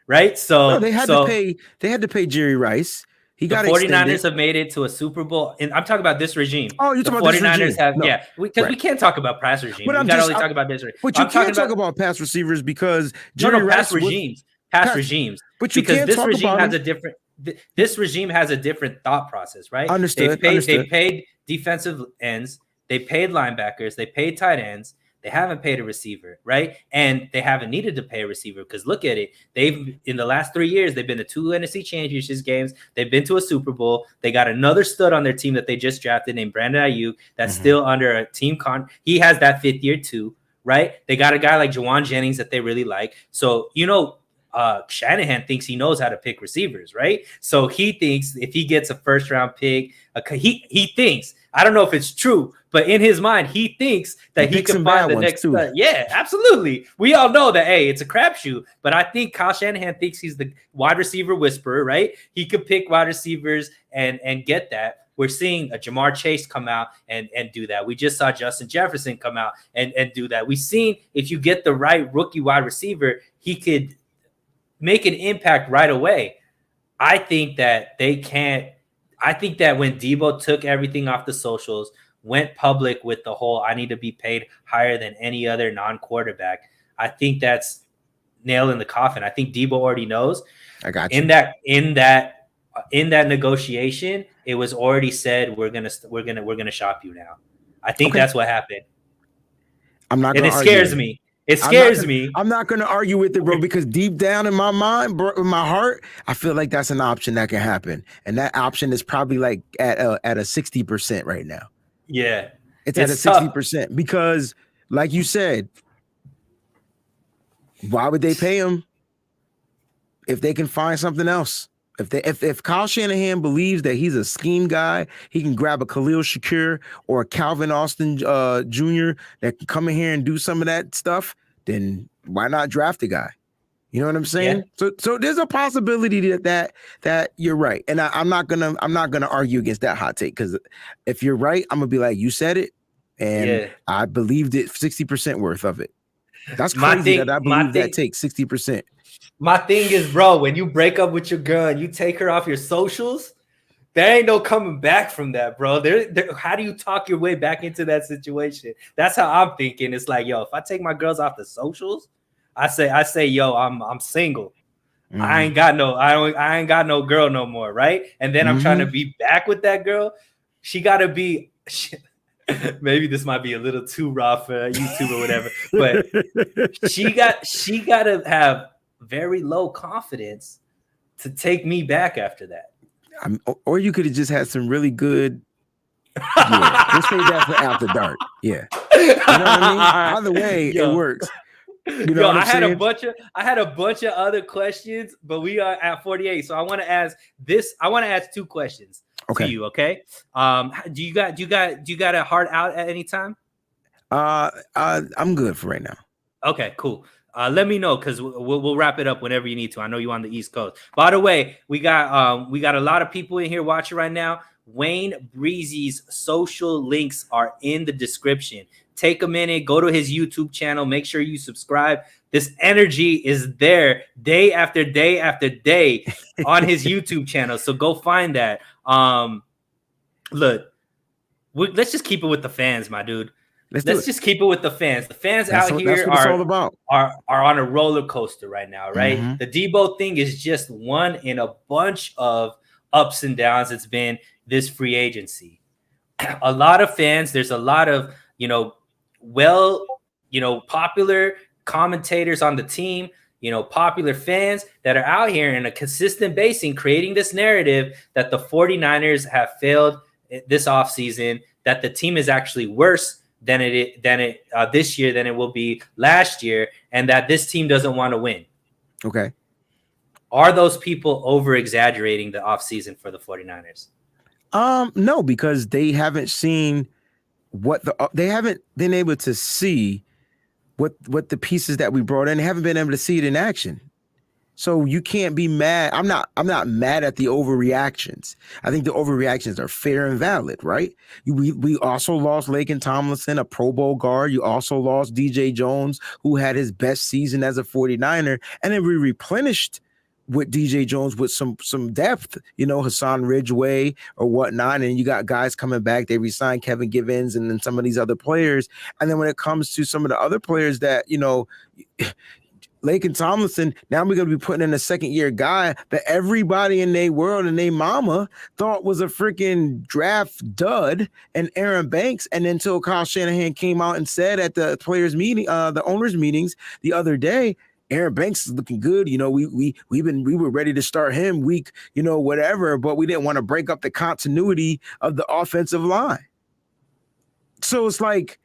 right? No, So they had to so pay. They had to pay Jerry Rice. He the got 49ers extended. have made it to a Super Bowl. And I'm talking about this regime. Oh, you're The talking about this 49ers regime? have, No, because we right. can't talk about past regime. But We I'm got to just. only talk about this. But you I'm talking can't talk about about pass receivers because no, Jerry past Rice was regimes, past pass. regimes, But you because can't this talk regime about has him. a different. This regime has a different thought process, right? Understood. They paid defensive ends, they paid linebackers, they paid tight ends. They haven't paid a receiver, right? And they haven't needed to pay a receiver because look at it. They've in the last 3 years, they've been to 2 NFC championships games. They've been to a Super Bowl. They got another stud on their team that they just drafted named Brandon Ayuk that's still under a team He has that 5th year too, right? They got a guy like Jawan Jennings that they really like. So, Shanahan thinks he knows how to pick receivers, right? So he thinks if he gets a first round pick, he thinks, I don't know if it's true, but in his mind, he thinks that he can find the next. Yeah, absolutely. We all know that, hey, it's a crapshoot, but I think Kyle Shanahan thinks he's the wide receiver whisperer, right? He could pick wide receivers and get that. We're seeing a Jamar Chase come out and do that. We just saw Justin Jefferson come out and do that. We've seen if you get the right rookie wide receiver, he could make an impact right away. I think that they can't. I think that when Deebo took everything off the socials, went public with the whole I need to be paid higher than any other non-quarterback, I think that's nail in the coffin. I think Deebo already knows. I got you. In that negotiation, it was already said we're gonna shop you now. I think that's what happened. I'm not gonna. And it scares me. It scares me. I'm not going to argue with it, bro, because deep down in my mind, bro, in my heart, I feel like that's an option that can happen. And that option is probably like at a 60% right now. Yeah. It's at a 60% because, like you said, why would they pay him if they can find something else? If Kyle Shanahan believes that he's a scheme guy, he can grab a Khalil Shakir or a Calvin Austin Jr. that can come in here and do some of that stuff, then why not draft a guy? You know what I'm saying? Yeah. So there's a possibility that you're right, and I'm not gonna argue against that hot take because if you're right, I'm gonna be like, you said it, and I believed it 60% worth of it. That's crazy that I believe that takes 60%. My thing is, bro, when you break up with your girl and you take her off your socials, there ain't no coming back from that, bro. How do you talk your way back into that situation? That's how I'm thinking. It's like, yo, if I take my girls off the socials, I say, yo, I'm single. Mm-hmm. I ain't got no girl no more, right? And then I'm trying to be back with that girl. She gotta be. Maybe this might be a little too raw for YouTube or whatever, but she gotta have very low confidence to take me back after that. Or you could have just had some really good. Yeah, let's say that for after dark. Yeah, you know what I mean. Either way, it works. You know what I'm saying? I had a bunch of other questions, but we are at 48, so I want to ask this. I want to ask 2 questions to you. Okay. Do you got a heart out at any time? I'm good for right now. Okay, cool. Let me know because we'll wrap it up whenever you need to. I know you're on the East Coast. By the way, we got a lot of people in here watching right now. Wayne Breezie's social links are in the description. Take a minute, go to his YouTube channel. Make sure you subscribe. This energy is there day after day after day on his YouTube channel. So go find that. Look, let's just keep it with the fans, my dude. Let's just keep it with the fans. The fans out here are on a roller coaster right now, right? Mm-hmm. The Deebo thing is just one in a bunch of ups and downs. It's been this free agency. A lot of fans, there's a lot of, popular commentators on the team, popular fans that are out here in a consistent basis creating this narrative that the 49ers have failed this offseason, that the team is actually worse than it this year than it will be last year, and that this team doesn't want to win. Okay. Are those people over-exaggerating the offseason for the 49ers? No, because they haven't seen they haven't been able to see what the pieces that we brought in. They haven't been able to see it in action. So you can't be mad. I'm not mad at the overreactions. I think the overreactions are fair and valid, right? We also lost Laken Tomlinson, a Pro Bowl guard. You also lost DJ Jones, who had his best season as a 49er. And then we replenished with DJ Jones with some depth, Hassan Ridgeway or whatnot, and you got guys coming back. They re-signed Kevin Givens and then some of these other players. And then when it comes to some of the other players that Lake and Tomlinson, now we're going to be putting in a second-year guy that everybody in their world and their mama thought was a freaking draft dud, and Aaron Banks. And until Kyle Shanahan came out and said at the players' meeting, the owners' meetings the other day, Aaron Banks is looking good. We were ready to start him week, whatever, but we didn't want to break up the continuity of the offensive line. So it's like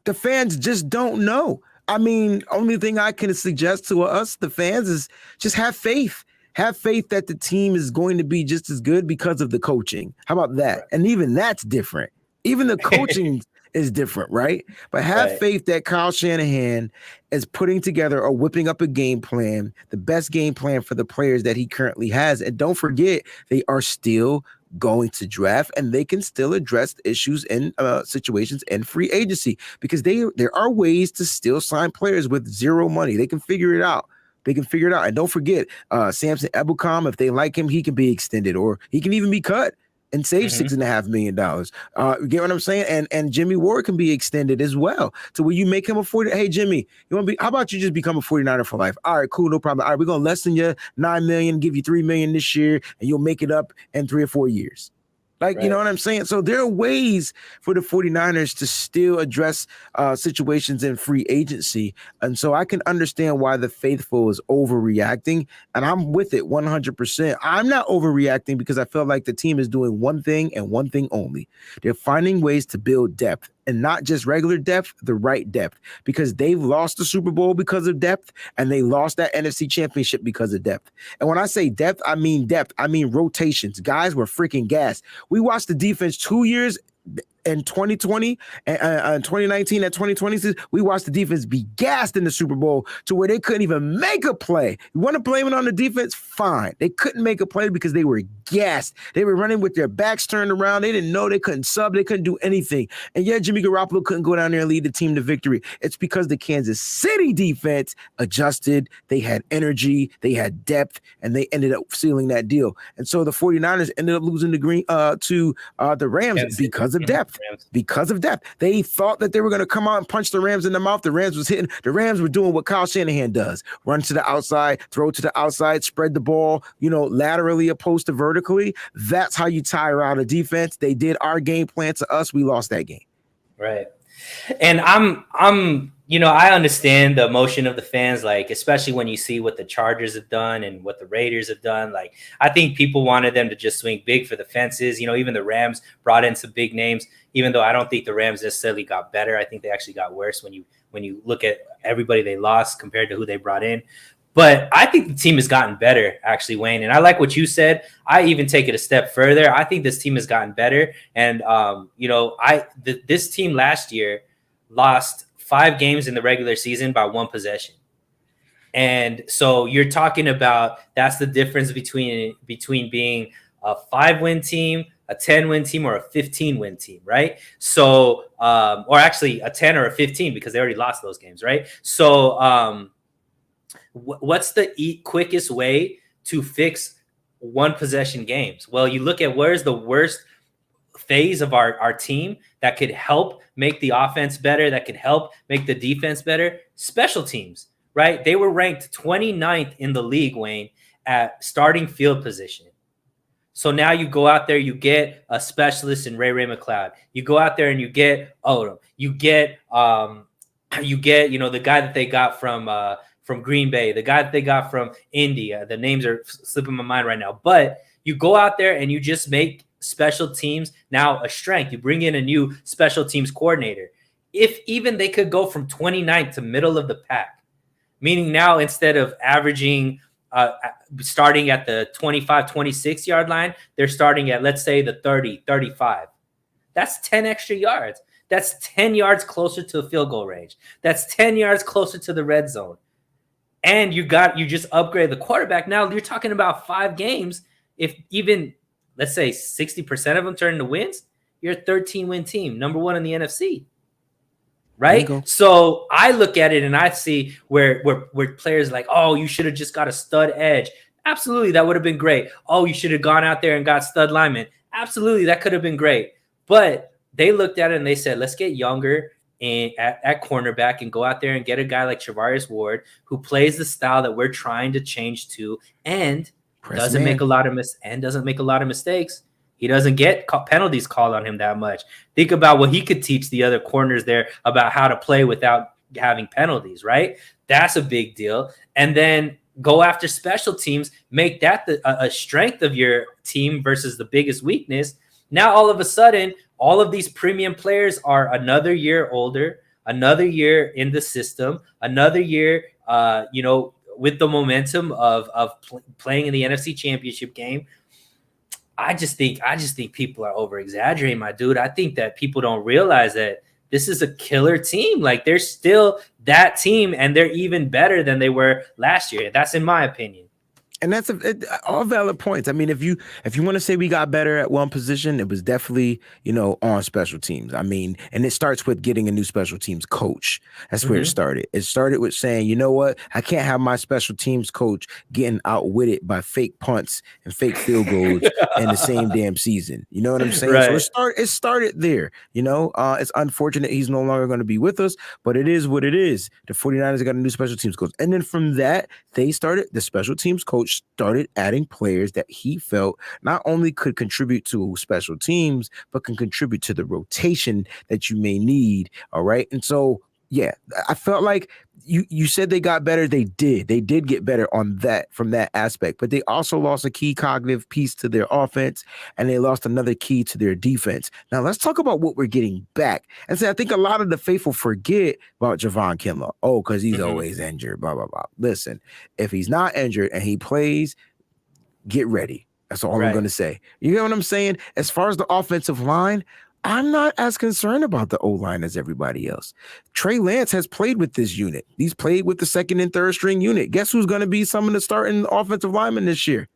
the fans just don't know. I mean, only thing I can suggest to us, the fans, is just have faith. Have faith that the team is going to be just as good because of the coaching. How about that? And even that's different. Even the coaching is different, right? But have faith that Kyle Shanahan is putting together or whipping up a game plan, the best game plan for the players that he currently has. And don't forget, they are still going to draft, and they can still address issues in situations in free agency, because there are ways to still sign players with zero money. They can figure it out. And don't forget, Samson Ebukam, if they like him, he can be extended, or he can even be cut and save $6.5 million. You get what I'm saying? And Jimmy Ward can be extended as well. So will you make him a 40? Hey, Jimmy, how about you just become a 49er for life? All right, cool, no problem. All right, we're going to lessen your $9 million, give you $3 million this year, and you'll make it up in 3 or 4 years. You know what I'm saying? So there are ways for the 49ers to still address situations in free agency. And so I can understand why the faithful is overreacting. And I'm with it 100%. I'm not overreacting because I feel like the team is doing one thing and one thing only. They're finding ways to build depth. And not just regular depth, the right depth, because they've lost the Super Bowl because of depth, and they lost that NFC Championship because of depth. And when I say depth, I mean rotations. Guys were freaking gassed. We watched the defense 2 years in 2020 and 2019 and 2020, we watched the defense be gassed in the Super Bowl to where they couldn't even make a play. You want to blame it on the defense? Fine. They couldn't make a play because they were gassed. They were running with their backs turned around. They didn't know, they couldn't sub. They couldn't do anything. And yet Jimmy Garoppolo couldn't go down there and lead the team to victory. It's because the Kansas City defense adjusted. They had energy. They had depth, and they ended up sealing that deal. And so the 49ers ended up losing to the Rams because of depth. Because of depth. They thought that they were going to come out and punch the Rams in the mouth. The Rams were doing what Kyle Shanahan does. Run to the outside, throw to the outside, spread the ball, laterally opposed to vertically. That's how you tire out a defense. They did our game plan to us. We lost that game. Right. And I understand the emotion of the fans, especially when you see what the Chargers have done and what the Raiders have done. I think people wanted them to just swing big for the fences. Even the Rams brought in some big names, even though I don't think the Rams necessarily got better. I think they actually got worse when you look at everybody they lost compared to who they brought in. But I think the team has gotten better, actually, Wayne. And I like what you said. I even take it a step further. I think this team has gotten better. And, this team last year lost 5 games in the regular season by 1 possession. And so you're talking about that's the difference between being a 5-win team, a 10-win team, or a 15-win team, right? So, or actually a 10 or a 15, because they already lost those games, right? So, what's the quickest way to fix 1 possession games? Well, you look at where's the worst phase of our team that could help make the offense better, that could help make the defense better. Special teams, right? They were ranked 29th in the league, Wayne, at starting field position. So now you go out there, you get a specialist in Ray McLeod. You go out there and you get Odom. You get the guy that they got from Green Bay, the guy that they got from India. The names are slipping my mind right now. But you go out there and you just make special teams now a strength. You bring in a new special teams coordinator. If even they could go from 29th to middle of the pack, meaning now instead of averaging starting at the 25, 26 yard line, they're starting at, let's say, the 30, 35. That's 10 extra yards. That's 10 yards closer to the field goal range. That's 10 yards closer to the red zone. And you just upgrade the quarterback. Now you're talking about 5 games. If even, let's say, 60% of them turn into wins, you're a 13-win team, number 1 in the NFC. Right? So I look at it and I see where players are like, oh, you should have just got a stud edge. Absolutely, that would have been great. Oh, you should have gone out there and got stud linemen. Absolutely, that could have been great. But they looked at it and they said, let's get younger and at cornerback and go out there and get a guy like Travarius Ward who plays the style that we're trying to change to and doesn't make a lot of mistakes. He doesn't get penalties called on him that much. Think about what he could teach the other corners there about how to play without having penalties, right? That's a big deal. And then go after special teams, make that a strength of your team versus the biggest weakness. Now, all of a sudden, all of these premium players are another year older, another year in the system, another year, with the momentum of playing in the NFC Championship game. I just think people are over exaggerating, my dude. I think that people don't realize that this is a killer team. Like they're still that team, and they're even better than they were last year. That's in my opinion. And that's all valid points. I mean, if you want to say we got better at one position, it was definitely, on special teams. I mean, and it starts with getting a new special teams coach. That's where it started. It started with saying, you know what? I can't have my special teams coach getting outwitted by fake punts and fake field goals in the same damn season. You know what I'm saying? Right. So it started there. It's unfortunate he's no longer going to be with us, but it is what it is. The 49ers got a new special teams coach. And then from that, the special teams coach started adding players that he felt not only could contribute to special teams, but can contribute to the rotation that you may need. All right. And so, yeah, I felt like you said they got better. They did get better on that from that aspect, but they also lost a key cognitive piece to their offense, and they lost another key to their defense. Now let's talk about what we're getting back. And so I think a lot of the faithful forget about Javon Kinlaw. Oh, because he's always injured, blah, blah, blah. Listen, if he's not injured and he plays, get ready. That's all I'm going to say. You know what I'm saying? As far as the offensive line, I'm not as concerned about the O-line as everybody else. Trey Lance has played with this unit. He's played with the second and third string unit. Guess who's going to be some of the starting offensive linemen this year?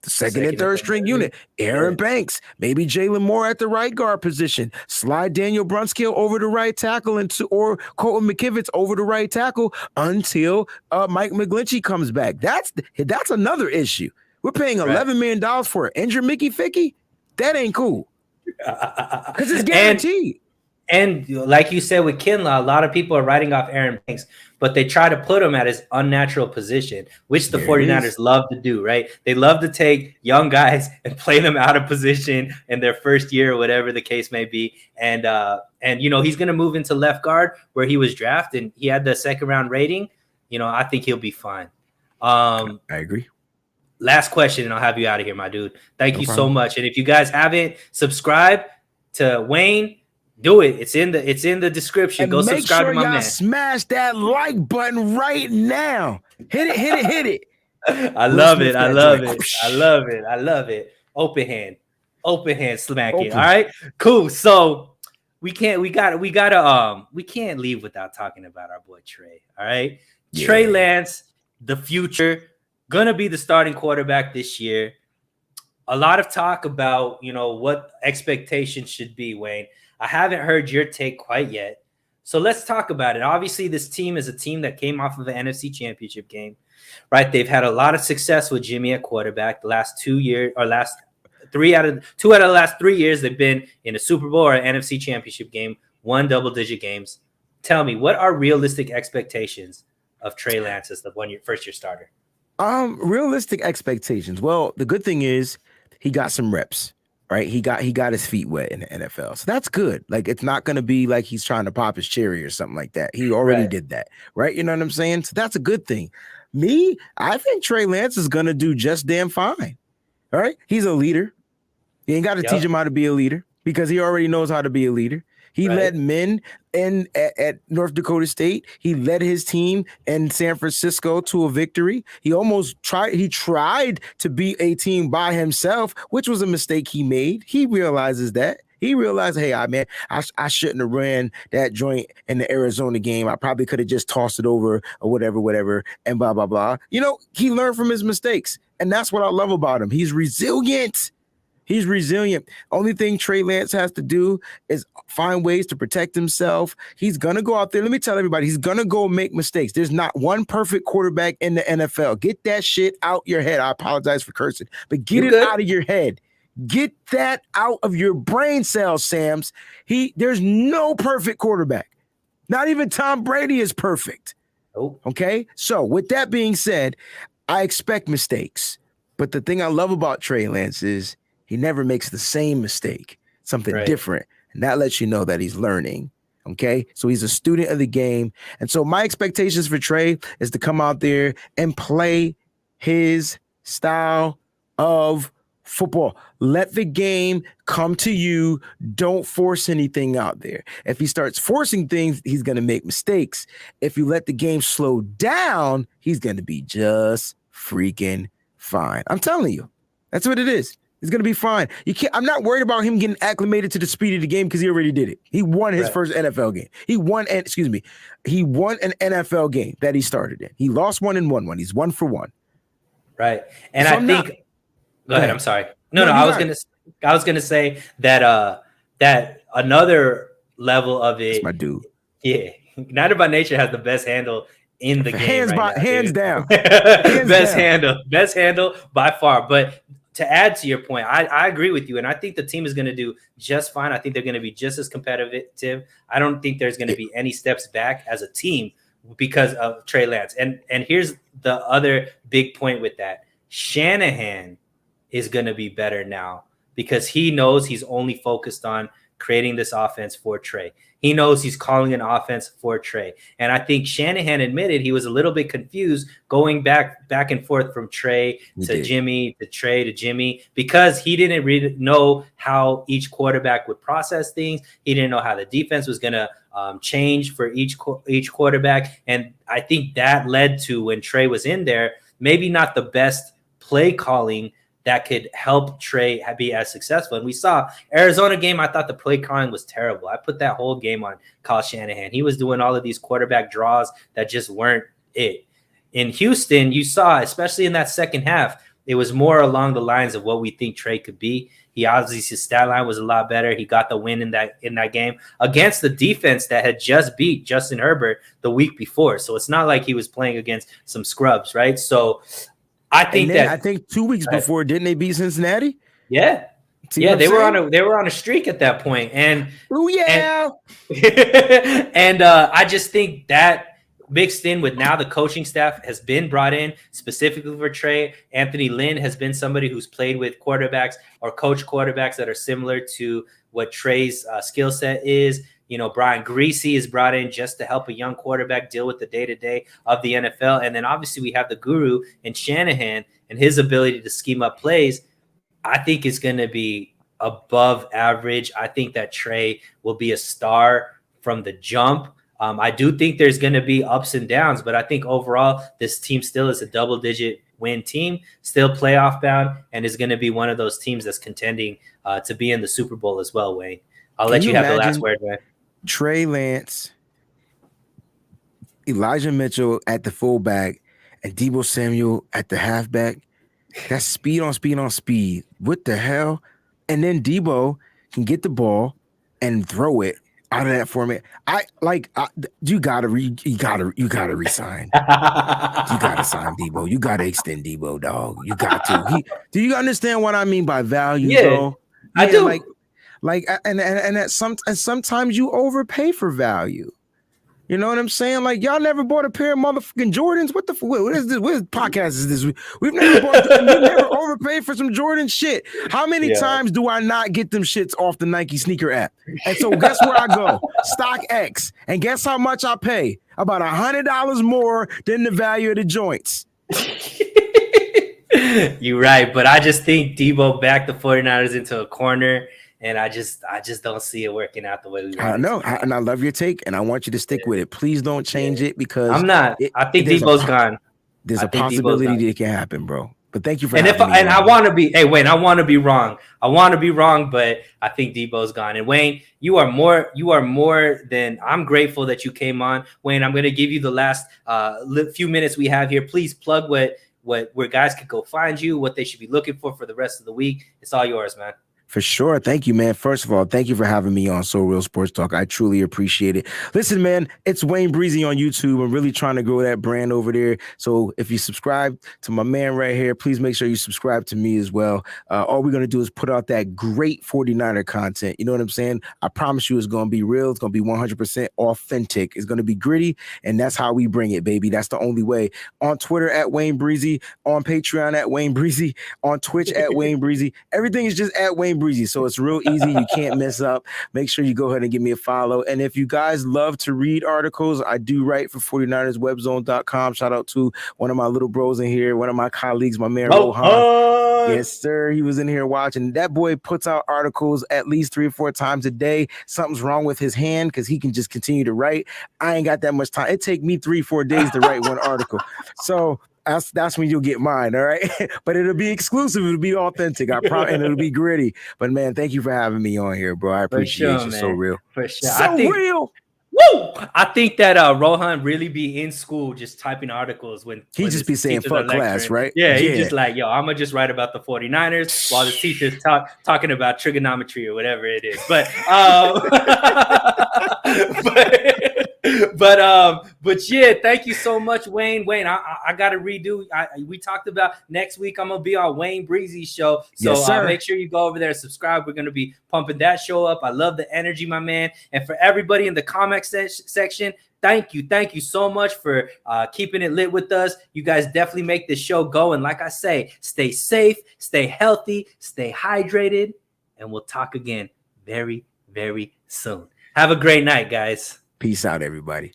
The second and third string unit. Aaron Banks, maybe Jalen Moore at the right guard position. Slide Daniel Brunskill over the right tackle or Colton McKivitz over the right tackle until Mike McGlinchey comes back. That's another issue. We're paying $11 million for an injured Mickey Ficky? That ain't cool. Because it's guaranteed. And like you said with Kinlaw, a lot of people are writing off Aaron Banks, but they try to put him at his unnatural position, which the 49ers love to do, right? They love to take young guys and play them out of position in their first year or whatever the case may be. And he's going to move into left guard where he was drafted and he had the second round rating. I think he'll be fine. I agree. Last question, and I'll have you out of here, my dude. Thank you so much. And if you guys haven't subscribed to Wayne, do it. It's in the description. And go subscribe to my man. Smash that like button right now. Hit it. I love it. Open hand smacking. All right, cool. So we can't leave without talking about our boy Trey. All right, Trey Lance, the future. Gonna be the starting quarterback this year. A lot of talk about, what expectations should be, Wayne. I haven't heard your take quite yet. So let's talk about it. Obviously, this team is a team that came off of an NFC Championship game, right? They've had a lot of success with Jimmy at quarterback the last 2 years, or two out of the last 3 years, they've been in a Super Bowl or an NFC Championship game, won double-digit games. Tell me, what are realistic expectations of Trey Lance as the first-year starter? Realistic expectations. Well, the good thing is he got some reps, right? He got his feet wet in the NFL. So that's good. Like, it's not going to be like he's trying to pop his cherry or something like that. He already did that, right? You know what I'm saying? So that's a good thing. I think Trey Lance is going to do just damn fine. All right? He's a leader. You ain't got to teach him how to be a leader because he already knows how to be a leader. He led men at North Dakota State. He led his team in San Francisco to a victory. He tried to beat a team by himself, which was a mistake he made. He realizes that. He realized, hey, I shouldn't have ran that joint in the Arizona game. I probably could have just tossed it over or whatever, and blah, blah, blah. He learned from his mistakes. And that's what I love about him. He's resilient. He's resilient. Only thing Trey Lance has to do is find ways to protect himself. He's going to go out there. Let me tell everybody, he's going to go make mistakes. There's not one perfect quarterback in the NFL. Get that shit out your head. I apologize for cursing, but get it out of your head. Get that out of your brain cells, Sams. There's no perfect quarterback. Not even Tom Brady is perfect. Nope. Okay? So with that being said, I expect mistakes. But the thing I love about Trey Lance is he never makes the same mistake, something different. And that lets you know that he's learning. Okay. So he's a student of the game. And so my expectations for Trey is to come out there and play his style of football. Let the game come to you. Don't force anything out there. If he starts forcing things, he's going to make mistakes. If you let the game slow down, he's going to be just freaking fine. I'm telling you, that's what it is. It's going to be fine. I'm not worried about him getting acclimated to the speed of the game because he already did it. He won his first NFL game. He won an NFL game that he started in. He lost one and won one. He's 1 for 1. Right. And so go ahead. I'm sorry. No, I was gonna say that that another level of it. That's my dude. Yeah. United by Nature has the best handle in the game. Hands down. Best handle by far. But to add to your point, I agree with you. And I think the team is going to do just fine. I think they're going to be just as competitive. I don't think there's going to be any steps back as a team because of Trey Lance. And here's the other big point with that. Shanahan is going to be better now because he knows he's only focused on creating this offense for Trey. He knows he's calling an offense for Trey. And I think Shanahan admitted he was a little bit confused going back and forth from Trey to Jimmy, to Trey to Jimmy, because he didn't really know how each quarterback would process things. He didn't know how the defense was going to change for each quarterback. And I think that led to, when Trey was in there, maybe not the best play calling that could help Trey be as successful. And we saw Arizona game, I thought the play calling was terrible. I put that whole game on Kyle Shanahan. He was doing all of these quarterback draws that just weren't it. In Houston, you saw, especially in that second half, it was more along the lines of what we think Trey could be. He obviously, his stat line was a lot better. He got the win in that game against the defense that had just beat Justin Herbert the week before. So it's not like he was playing against some scrubs, right? So I think 2 weeks before, didn't they beat Cincinnati? Yeah. They were on a streak at that point. And and I just think that mixed in with now the coaching staff has been brought in specifically for Trey. Anthony Lynn has been somebody who's played with quarterbacks or coached quarterbacks that are similar to what Trey's skill set is. You know, Brian Greasy is brought in just to help a young quarterback deal with the day-to-day of the NFL. And then obviously we have the guru in Shanahan and his ability to scheme up plays. I think is going to be above average. I think that Trey will be a star from the jump. I do think there's going to be ups and downs, but I think overall this team still is a double-digit win team, still playoff bound, and is going to be one of those teams that's contending to be in the Super Bowl as well, Wayne. I'll let you have the last word, man. Trey Lance, Elijah Mitchell at the fullback, and Deebo Samuel at the halfback. That's speed on speed on speed. What the hell? And then Deebo can get the ball and throw it out of that format. You gotta resign. You gotta sign Deebo. You gotta extend Deebo, dog. You got to. Do you understand what I mean by value, though? I do. And sometimes you overpay for value. You know what I'm saying? Like, y'all never bought a pair of motherfucking Jordans. What is this? What podcast is this? We've never bought. We never overpaid for some Jordan shit. How many times do I not get them shits off the Nike sneaker app? And so guess where I go? StockX. And guess how much I pay? About $100 more than the value of the joints. You're right, but I just think Deebo backed the 49ers into a corner. And I just don't see it working out the way we want. I know, and I love your take, and I want you to stick with it. Please don't change it because I'm not. I think Deebo's gone. There's a possibility that it can happen, bro. But thank you for I want to be. Hey, Wayne, I want to be wrong. I want to be wrong, but I think Deebo's gone. And Wayne, you are more than. I'm grateful that you came on, Wayne. I'm going to give you the last few minutes we have here. Please plug what where guys could go find you, what they should be looking for the rest of the week. It's all yours, man. For sure. Thank you, man. First of all, thank you for having me on So Real Sports Talk. I truly appreciate it. Listen, man, it's Wayne Breezie on YouTube. I'm really trying to grow that brand over there. So if you subscribe to my man right here, please make sure you subscribe to me as well. All we're going to do is put out that great 49er content. You know what I'm saying? I promise you it's going to be real. It's going to be 100% authentic. It's going to be gritty. And that's how we bring it, baby. That's the only way. On Twitter at Wayne Breezie, on Patreon at Wayne Breezie, on Twitch at Wayne Breezie. Everything is just at Wayne Breezie. So it's real easy. You can't mess up. Make sure you go ahead and give me a follow. And if you guys love to read articles, I do write for 49erswebzone.com. Shout out to one of my little bros in here, one of my colleagues, my man Rohan. Yes, sir. He was in here watching. That boy puts out articles at least 3 or 4 times a day. Something's wrong with his hand because he can just continue to write. I ain't got that much time. It take me 3-4 days to write one article. So that's when you'll get mine, all right? But it'll be exclusive. It'll be authentic. I promise, and it'll be gritty. But, man, thank you for having me on here, bro. I appreciate you. Man. So real. For sure. So real. Woo! I think that Rohan really be in school just typing articles when he just be saying fuck class, right? Yeah, he's just like, yo, I'm gonna just write about the 49ers while the teacher's talking about trigonometry or whatever it is. But but yeah, thank you so much, Wayne. Wayne, I gotta redo. We talked about next week I'm gonna be on Wayne Breezie's show. So yes, make sure you go over there and subscribe. We're gonna be pumping that show up. I love the energy, my man. And for everybody in the comment section, thank you so much for keeping it lit with us. You guys definitely make this show go. And like I say, stay safe, stay healthy, stay hydrated, and we'll talk again very, very soon. Have a great night, guys. Peace out, everybody.